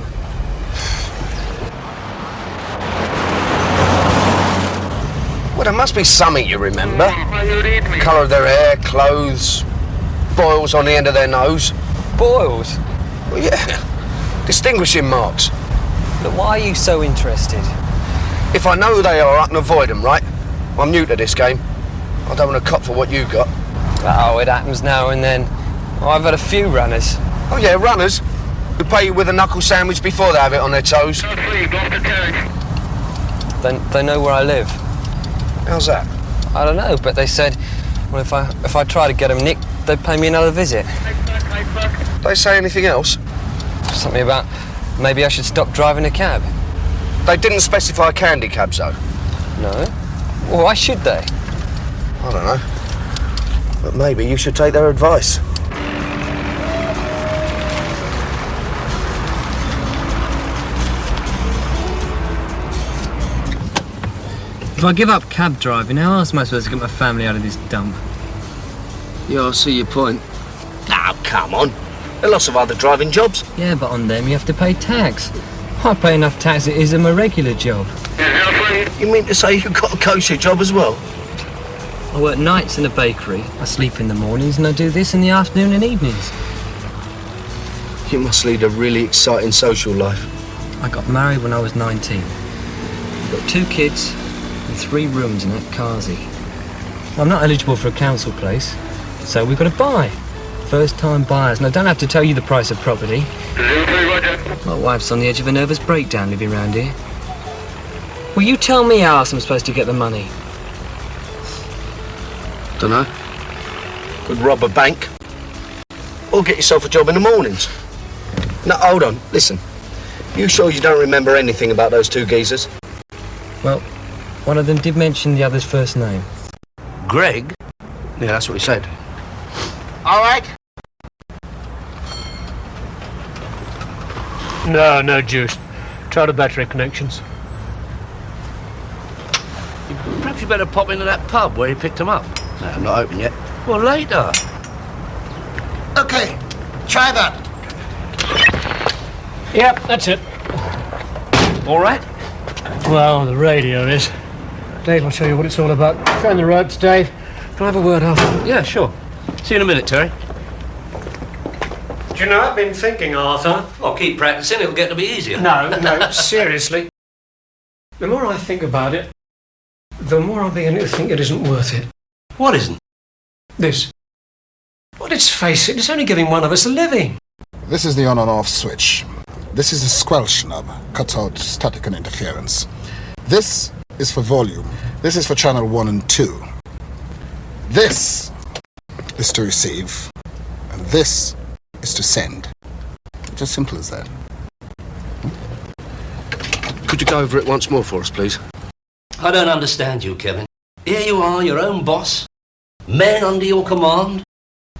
Well, there must be something you remember. Colour of their hair, clothes, boils on the end of their nose. Boils? Well, yeah. Distinguishing marks. Look, why are you so interested? If I know who they are, I can avoid them, right? I'm new to this game. I don't want to cop for what you got. Oh, it happens now and then. I've had a few runners. Oh, yeah, runners? Who pay you with a knuckle sandwich before they have it on their toes. They know where I live. How's that? I don't know, but they said, well, if I try to get them nicked, they'd pay me another visit. They say anything else? Something about maybe I should stop driving a cab. They didn't specify candy cabs, though? No. Well, why should they? I don't know. But maybe you should take their advice. If I give up cab driving, how else am I supposed to get my family out of this dump? Yeah, I see your point. Oh, come on. There are lots of other driving jobs. Yeah, but on them you have to pay tax. I pay enough tax it is in my regular job. You mean to say you've got a kosher job as well? I work nights in a bakery, I sleep in the mornings, and I do this in the afternoon and evenings. You must lead a really exciting social life. I got married when I was 19. I've got 2 kids and 3 rooms in that Kazi. I'm not eligible for a council place, so we've got to buy. First-time buyers, and I don't have to tell you the price of property. My wife's on the edge of a nervous breakdown living around here. Will you tell me how else I'm supposed to get the money? Dunno. Could rob a bank. Or get yourself a job in the mornings. No, hold on, listen. You sure you don't remember anything about those 2 geezers? Well, one of them did mention the other's first name. Greg? Yeah, that's what he said. All right. No juice. Try the battery connections. Perhaps you better pop into that pub where you picked them up. No, I'm not open yet. Well, later. Okay, try that. Yep, that's it. All right? Well, the radio is. Dave will show you what it's all about. Turn the ropes, Dave. Can I have a word after? Yeah, sure. See you in a minute, Terry. Do you know, I've been thinking, Arthur. Well, keep practicing, it'll get to be easier. No, seriously. The more I think about it, the more I'm beginning to think it isn't worth it. What isn't? This. Well, let's face it, it's only giving one of us a living. This is the on and off switch. This is the squelch knob, cuts out static and interference. This is for volume. This is for channel 1 and 2. This is to receive, and this is to send. It's as simple as that. Could you go over it once more for us, please? I don't understand you, Kevin. Here you are, your own boss, men under your command,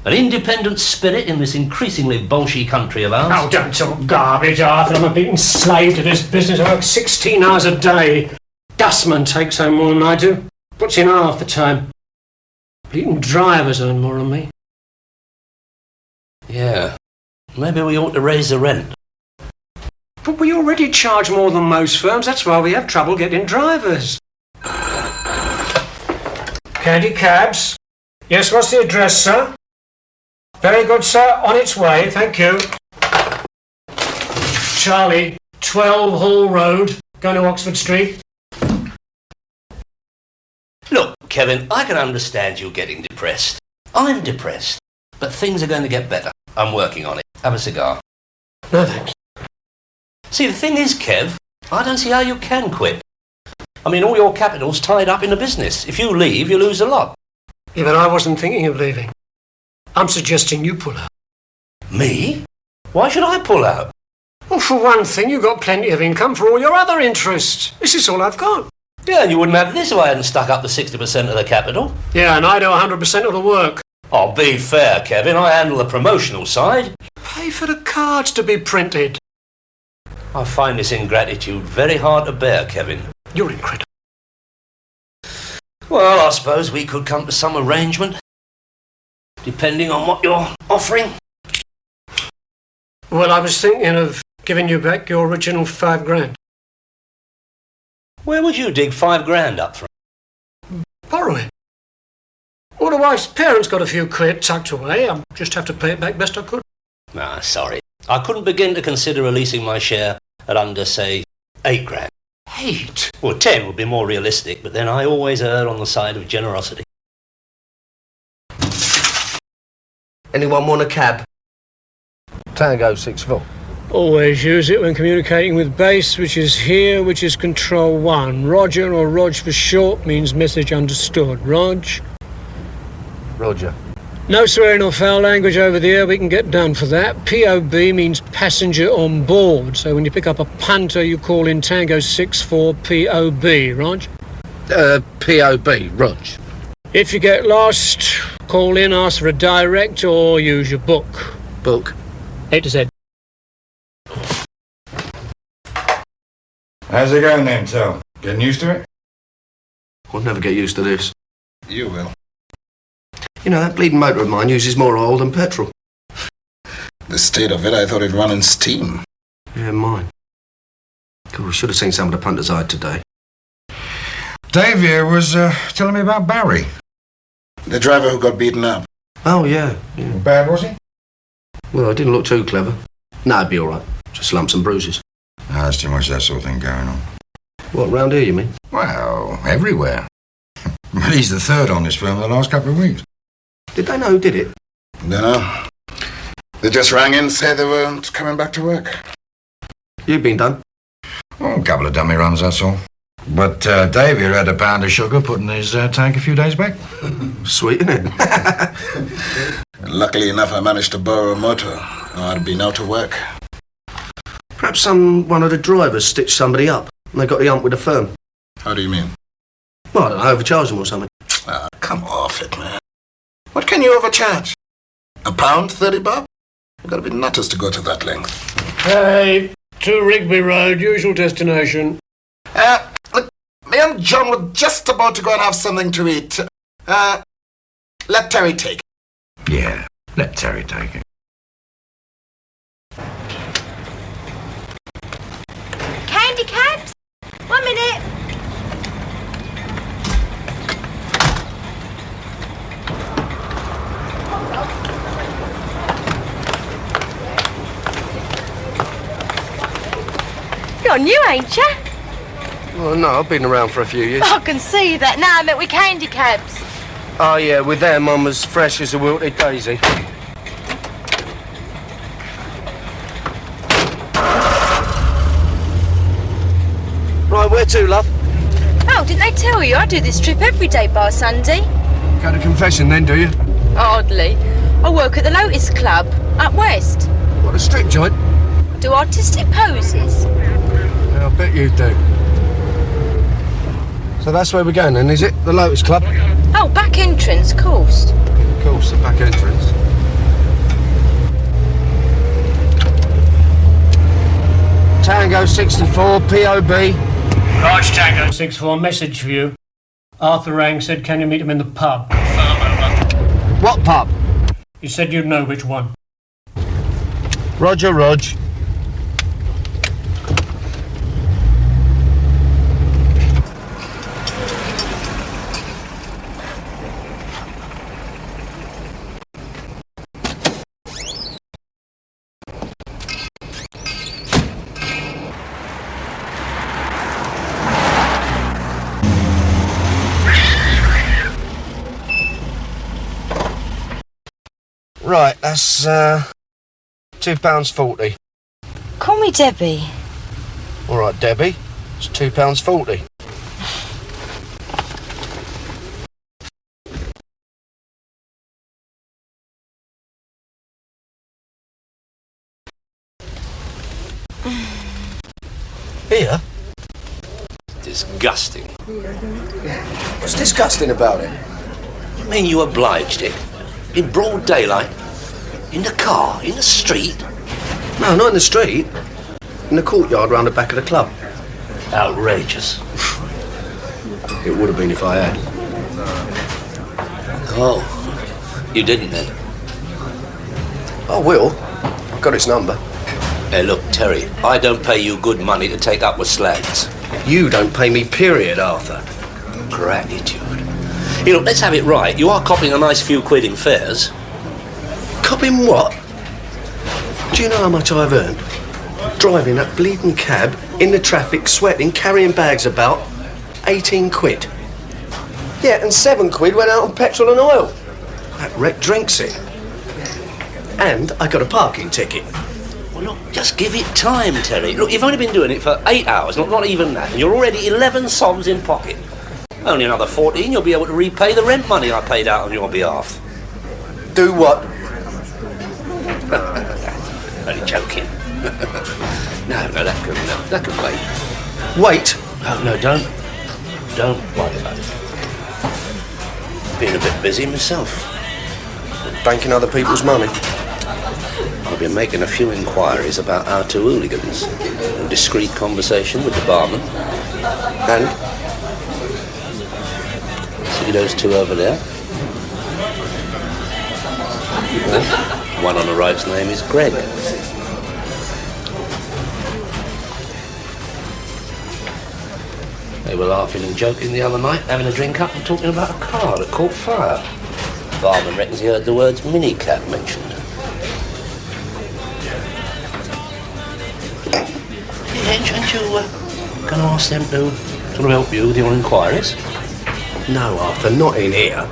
an independent spirit in this increasingly bolshy country of ours. Oh, don't talk garbage, Arthur. I'm a beaten slave to this business. I work 16 hours a day. Dustman takes home more than I do. Puts in half the time. Bleating drivers earn more than me. Yeah. Maybe we ought to raise the rent. But we already charge more than most firms. That's why we have trouble getting drivers. Candy cabs. Yes, what's the address, sir? Very good, sir. On its way. Thank you. Charlie, 12 Hall Road. Going to Oxford Street. Look, Kevin, I can understand you getting depressed. I'm depressed. But things are going to get better. I'm working on it. Have a cigar. No, thanks. See, the thing is, Kev, I don't see how you can quit. I mean, all your capital's tied up in the business. If you leave, you lose a lot. Yeah, but I wasn't thinking of leaving. I'm suggesting you pull out. Me? Why should I pull out? Well, for one thing, you've got plenty of income for all your other interests. This is all I've got. Yeah, and you wouldn't have this if I hadn't stuck up the 60% of the capital. Yeah, and I do 100% of the work. Oh, be fair, Kevin. I handle the promotional side. Pay for for the cards to be printed. I find this ingratitude very hard to bear, Kevin. You're incredible. Well, I suppose we could come to some arrangement, depending on what you're offering. Well, I was thinking of giving you back your original £5,000. Where would you dig £5,000 up from? Borrowing. Well, the wife's parents got a few quid tucked away. I just have to pay it back best I could. Ah, sorry. I couldn't begin to consider releasing my share at under, say, £8,000. 8? Well, 10 would be more realistic, but then I always err on the side of generosity. Anyone want a cab? Tango 6-4. Always use it when communicating with base, which is here, which is Control 1. Roger, or Rog for short, means message understood. Rog? Roger. No swearing or foul language over the air, we can get done for that. POB means passenger on board, so when you pick up a punter, you call in Tango 6-4 POB, Rog? POB, Rog. If you get lost, call in, ask for a direct, or use your book. Book? A to Z. How's it going then, Tel? Getting used to it? I'll never get used to this. You will. You know, that bleeding motor of mine uses more oil than petrol. The state of it, I thought it'd run on steam. Yeah, mine. God, we should have seen some of the punters I had today. Dave here was telling me about Barry. The driver who got beaten up. Oh, yeah. Bad, was he? Well, I didn't look too clever. No, it'd be all right. Just lumps and bruises. No, there's too much of that sort of thing going on. What, round here, you mean? Well, everywhere. But he's the third on this film in the last couple of weeks. Did they know who did it? No. They just rang in and said they weren't coming back to work. You've been done? Oh, a couple of dummy runs, that's all. But Dave here had a pound of sugar put in his tank a few days back. Sweet, isn't it? Luckily enough, I managed to borrow a motor, or I'd been out of work. Perhaps one of the drivers stitched somebody up, and they got the hump with the firm. How do you mean? Well, I don't know, overcharged them or something. Ah, come off it, man. What can you overcharge? £1, 30 bob? You've got to be nutters to go to that length. Hey, to Rigby Road, usual destination. Look, me and John were just about to go and have something to eat. Let Terry take it. Yeah, let Terry take it. Candy cabs? 1 minute. You're new, ain't you? Well, no, I've been around for a few years. I can see that. Now I met with candy cabs. Oh, yeah, with them, I'm as fresh as a wilted daisy. Right, where to, love? Oh, didn't they tell you? I do this trip every day by Sunday. Go to confession then, do you? Hardly. I work at the Lotus Club, up west. What, a strip joint? I do artistic poses. Yeah, I bet you do. So that's where we're going then, is it? The Lotus Club? Oh, back entrance, course. Of course, the back entrance. Tango 64, POB. Rog Tango 6-4, message for you. Arthur rang, said, can you meet him in the pub? What pub? He said you'd know which one. Roger, Rog. Right, that's £2.40. Call me Debbie. All right, Debbie. It's £2.40. Here? Disgusting. What's disgusting about it? I mean, you obliged it. In broad daylight, in the car, in the street. No, not in the street. In the courtyard round the back of the club. Outrageous. It would have been if I had. Oh, you didn't then? I will. I've got his number. Hey, look, Terry, I don't pay you good money to take up with slags. You don't pay me, period, Arthur. Gratitude. You know, let's have it right. You are copping a nice few quid in fares. Copping what? Do you know how much I've earned? Driving that bleeding cab, in the traffic, sweating, carrying bags about. 18 quid. Yeah, and 7 quid went out on petrol and oil. That wreck drinks it. And I got a parking ticket. Well, look, just give it time, Terry. Look, you've only been doing it for 8 hours, not even that, and you're already 11 sols in pocket. Only another 14, you'll be able to repay the rent money I paid out on your behalf. Do what? Only joking. No, that can wait. Wait? No, don't worry about it. Been a bit busy myself. Banking other people's money. I've been making a few inquiries about our two hooligans. A discreet conversation with the barman. And? See those two over there? Well, one on the right's name is Greg. They were laughing and joking the other night, having a drink up and talking about a car that caught fire. The barman reckons he heard the words minicab mentioned. Yeah, aren't you going to ask them to sort of help you with your inquiries? No, Arthur, not in here.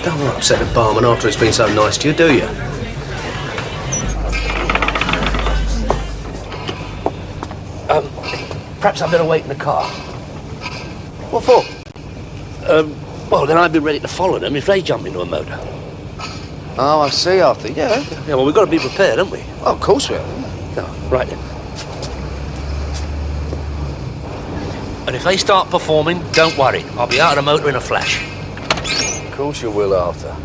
Don't want to upset the barman after he's been so nice to you, do you? Perhaps I'd better wait in the car. What for? Well, then I'd be ready to follow them if they jump into a motor. Oh, I see, Arthur, yeah. Yeah, well, we've got to be prepared, haven't we? Oh, of course we are. No, right then. And if they start performing, don't worry. I'll be out of the motor in a flash. Of course you will, Arthur.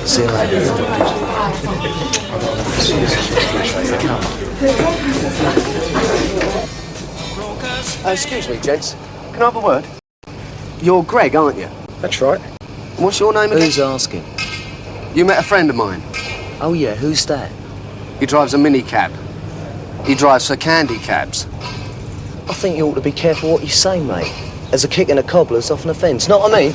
See you later. Excuse me, gents. Can I have a word? You're Greg, aren't you? That's right. What's your name again? Who's asking? You met a friend of mine. Oh, yeah, who's that? He drives a minicab. He drives for candy cabs. I think you ought to be careful what you say, mate. There's a kick in a cobbler's off an offence, not what I mean?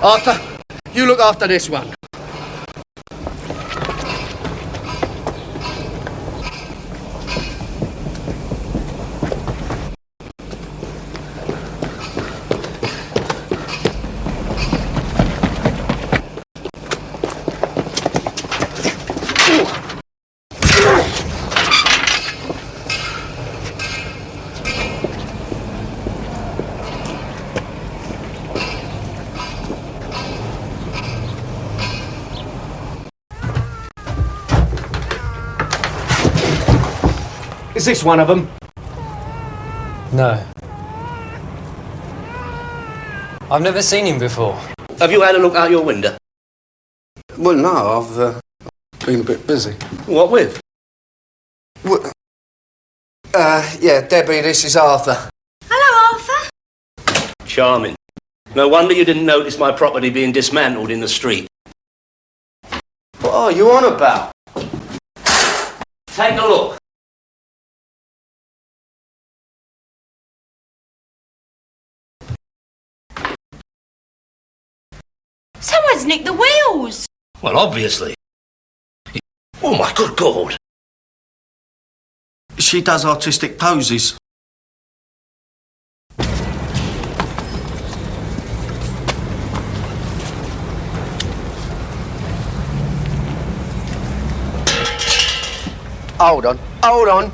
Arthur, you look after this one. Is this one of them? No. I've never seen him before. Have you had a look out your window? Well, no, I've been a bit busy. What with? Yeah, Debbie, this is Arthur. Hello, Arthur. Charming. No wonder you didn't notice my property being dismantled in the street. What are you on about? Take a look. Someone's nicked the wheels. Well, obviously. Oh, my good God. She does artistic poses. Hold on, hold on.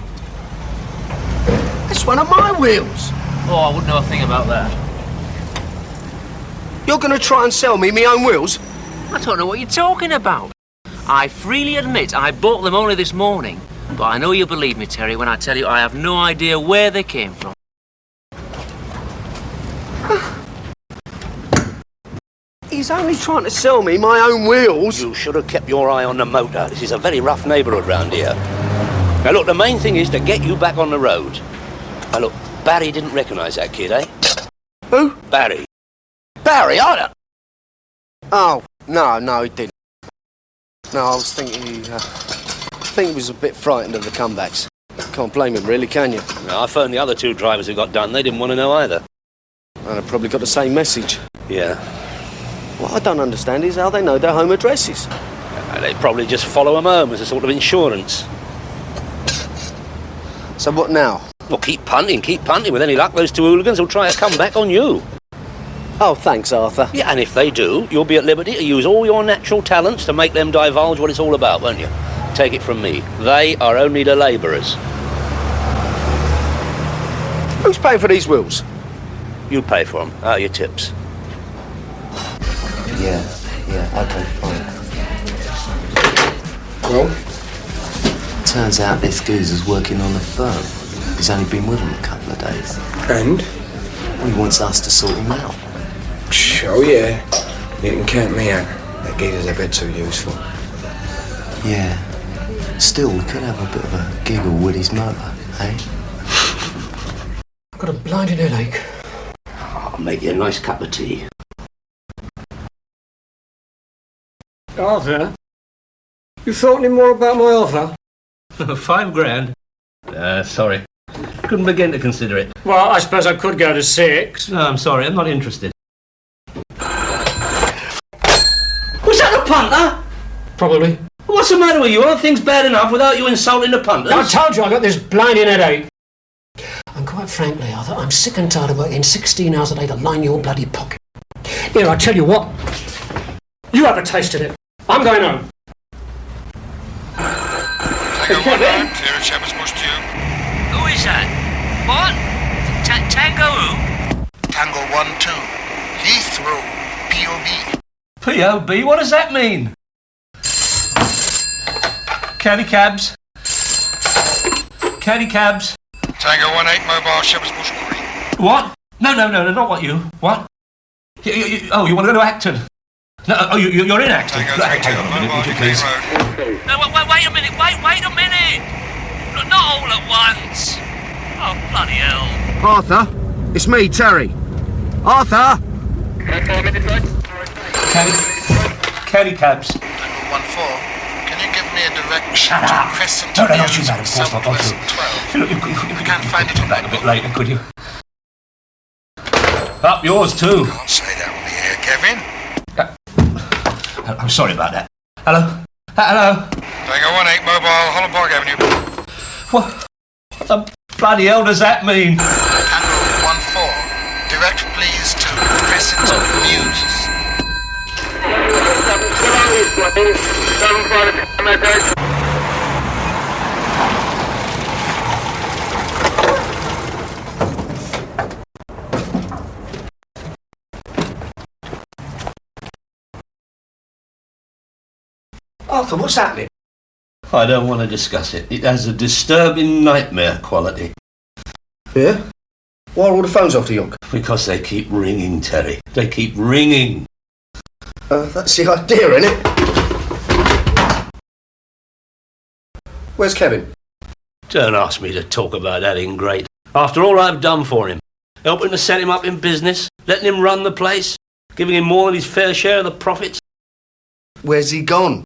That's one of my wheels. Oh, I wouldn't know a thing about that. You're going to try and sell me my own wheels? I don't know what you're talking about. I freely admit I bought them only this morning, but I know you'll believe me, Terry, when I tell you I have no idea where they came from. He's only trying to sell me my own wheels. You should have kept your eye on the motor. This is a very rough neighbourhood round here. Now, look, the main thing is to get you back on the road. Now, look, Barry didn't recognise that kid, eh? Who? Barry. Barry, I don't... Oh, no, he didn't. No, I was thinking I think he was a bit frightened of the comebacks. Can't blame him, really, can you? Now, I phoned the other two drivers who got done. They didn't want to know either. And I probably got the same message. Yeah. What I don't understand is how they know their home addresses. They probably just follow them home as a sort of insurance. So what now? Well, keep punting. With any luck, those two hooligans will try a comeback on you. Oh, thanks, Arthur. Yeah, and if they do, you'll be at liberty to use all your natural talents to make them divulge what it's all about, won't you? Take it from me. They are only the labourers. Who's paying for these wheels? You pay for them, out of your tips. Yeah, okay, fine. Well? Turns out this geezer's working on the firm. He's only been with him a couple of days. And? He wants us to sort him out. Oh, yeah. You can count me out. That geezer's a bit too useful. Yeah. Still, we could have a bit of a giggle with his motor, eh? I've got a blinding headache. I'll make you a nice cup of tea. Arthur, you thought any more about my offer? £5 grand? Sorry. Couldn't begin to consider it. Well, I suppose I could go to 6. No, I'm sorry, I'm not interested. Was that a punter? Probably. What's the matter with you? Aren't things bad enough without you insulting the punters? I told you I got this blinding headache. And quite frankly, Arthur, I'm sick and tired of working 16 hours a day to line your bloody pocket. Here, I tell you what. You have a taste of it. I'm going home. Tango 1 clear at Shepherd's Bush 2. Who is that? What? Tango who? Tango 1-2. Heathrow. POB. POB? What does that mean? County cabs. County cabs. Tango 1-8 mobile Shepherd's Bush Green. What? No, not what you. What? You want to go to Acton? No, you're in Acton. Tango 3-2 mobile would you please? Road. No, wait a minute, wait a minute! Not all at once! Oh, bloody hell. Arthur, it's me, Terry. Arthur! County cabs. Tango 1-4. Can you give me a direction Shut to up. Crescent No, Mews, shoot that, of course not. Southwest 12? Look, you can't find it on that a bit later, could you? Up yours too. Can't say that on the air, Kevin. I'm sorry about that. Hello? Hello? Tango 1-8 mobile Holland Park Avenue. What the bloody hell does that mean? Tango 1-4. Direct please to Crescent Mews. Arthur, what's happening? I don't want to discuss it. It has a disturbing nightmare quality. Yeah? Why are all the phones off the York? Because they keep ringing, Terry. They keep ringing. That's the idea, innit? Where's Kevin? Don't ask me to talk about that ingrate. After all I've done for him, helping to set him up in business, letting him run the place, giving him more than his fair share of the profits. Where's he gone?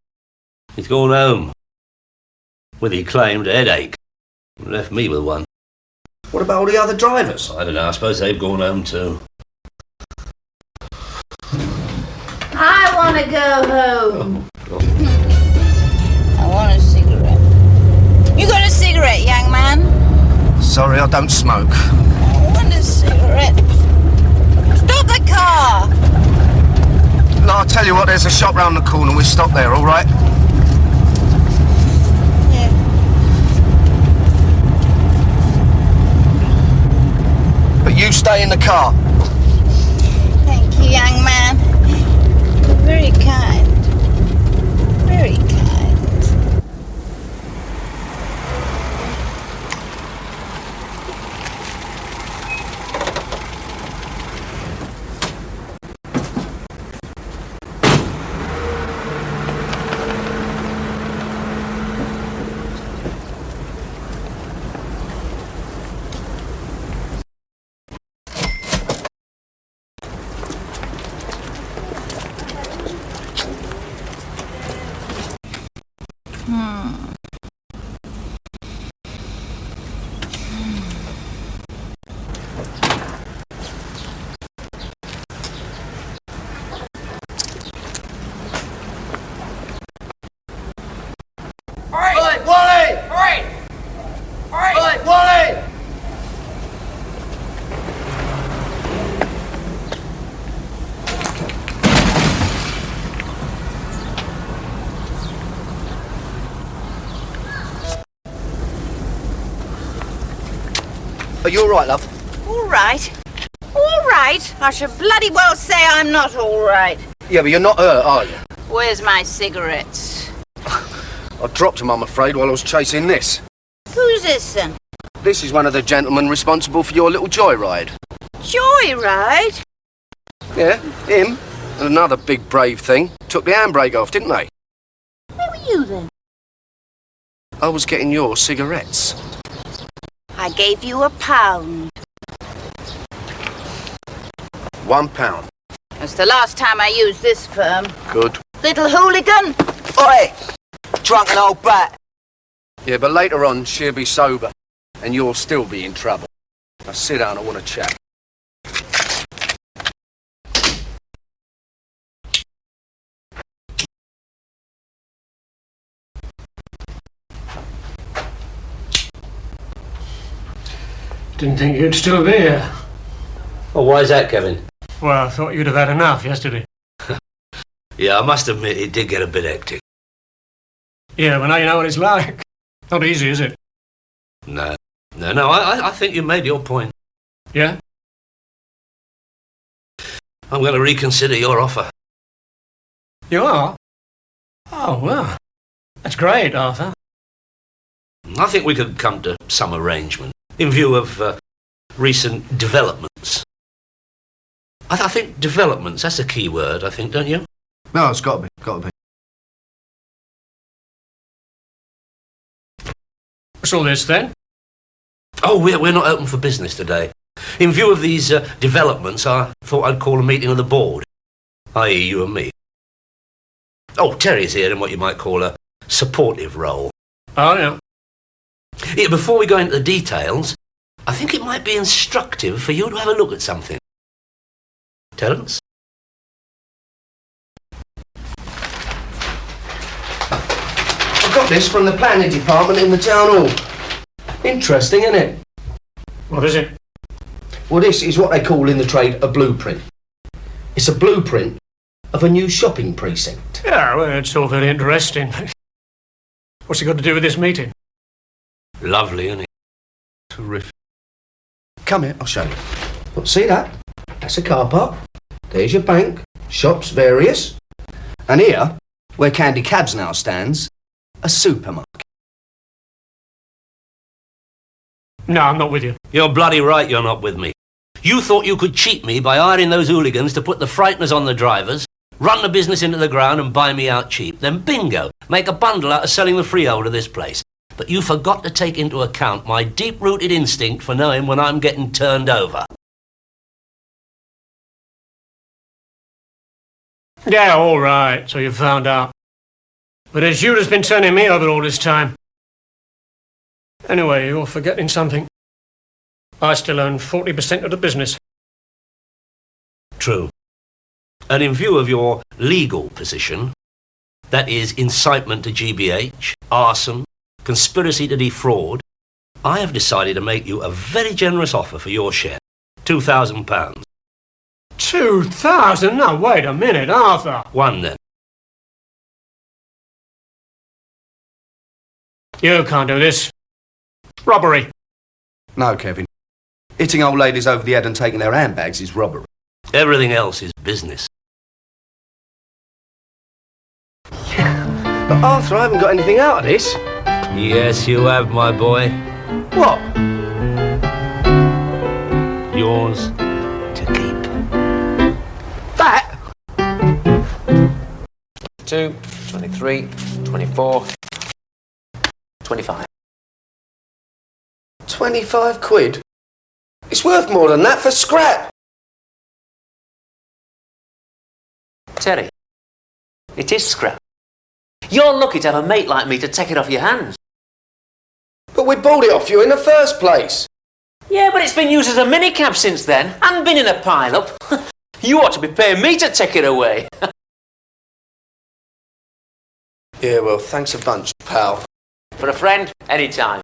He's gone home. With he claimed a headache. Left me with one. What about all the other drivers? I don't know, I suppose they've gone home too. I want to go home. I want a cigarette. You got a cigarette, young man? Sorry, I don't smoke. I want a cigarette. Stop the car! No, I'll tell you what, there's a shop round the corner. We'll stop there, all right? Yeah. But you stay in the car. Thank you, young man. You're very kind. Are you all right, love? All right. All right. I should bloody well say I'm not all right. Yeah, but you're not hurt, are you? Where's my cigarettes? I dropped them, I'm afraid, while I was chasing this. Who's this then? This is one of the gentlemen responsible for your little joyride. Joyride? Yeah, him. And another big brave thing. Took the handbrake off, didn't they? Where were you then? I was getting your cigarettes. I gave you £1. £1. That's the last time I used this firm. Good. Little hooligan! Oi! Drunken old bat! Yeah, but later on, she'll be sober. And you'll still be in trouble. Now sit down, I want to chat. Didn't think you'd still be here. Well, why is that, Kevin? Well, I thought you'd have had enough yesterday. Yeah, I must admit it did get a bit hectic. Yeah, but now you know what it's like. Not easy, is it? No, I think you made your point. Yeah? I'm going to reconsider your offer. You are? Oh, well. That's great, Arthur. I think we could come to some arrangement in view of recent developments. I think developments, that's a key word, I think, don't you? No, it's got to be. What's all this, then? Oh, we're not open for business today. In view of these developments, I thought I'd call a meeting of the board, i.e. you and me. Oh, Terry's here in what you might call a supportive role. Oh, yeah. Yeah, before we go into the details, I think it might be instructive for you to have a look at something. Terence? I got this from the planning department in the town hall. Interesting, isn't it? What is it? Well, this is what they call in the trade a blueprint. It's a blueprint of a new shopping precinct. Yeah, well, it's all very interesting. What's it got to do with this meeting? Lovely, isn't it? Terrific. Come here, I'll show you. Look, see that? That's a car park. There's your bank, shops, various. And here, where Candy Cabs now stands, a supermarket. No, I'm not with you. You're bloody right you're not with me. You thought you could cheat me by hiring those hooligans to put the frighteners on the drivers, run the business into the ground and buy me out cheap. Then bingo, make a bundle out of selling the freehold of this place. But you forgot to take into account my deep-rooted instinct for knowing when I'm getting turned over. Yeah, all right, so you found out. But it's you that's been turning me over all this time. Anyway, you're forgetting something. I still own 40% of the business. True. And in view of your legal position, that is incitement to GBH, arson, conspiracy to defraud, I have decided to make you a very generous offer for your share. £2,000. 2,000? No, wait a minute, Arthur. One then. You can't do this. Robbery. No, Kevin. Hitting old ladies over the head and taking their handbags is robbery. Everything else is business. But Arthur, I haven't got anything out of this. Yes, you have, my boy. What? Yours to keep. That? 2, 23, 24, 25. 25 quid? It's worth more than that for scrap. Terry, it is scrap. You're lucky to have a mate like me to take it off your hands. But we bought it off you in the first place. Yeah, but it's been used as a minicab since then, and been in a pile-up. You ought to be paying me to take it away. Yeah, well, thanks a bunch, pal. For a friend, any time.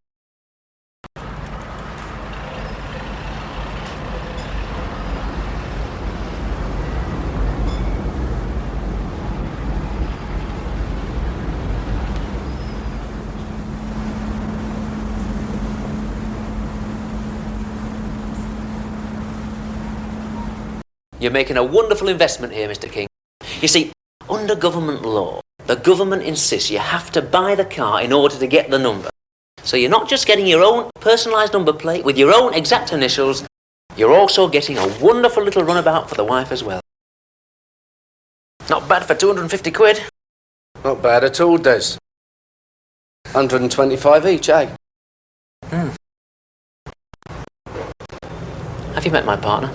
You're making a wonderful investment here, Mr. King. You see, under government law, the government insists you have to buy the car in order to get the number. So you're not just getting your own personalised number plate with your own exact initials, you're also getting a wonderful little runabout for the wife as well. Not bad for 250 quid. Not bad at all, Des. 125 each, eh? Have you met my partner?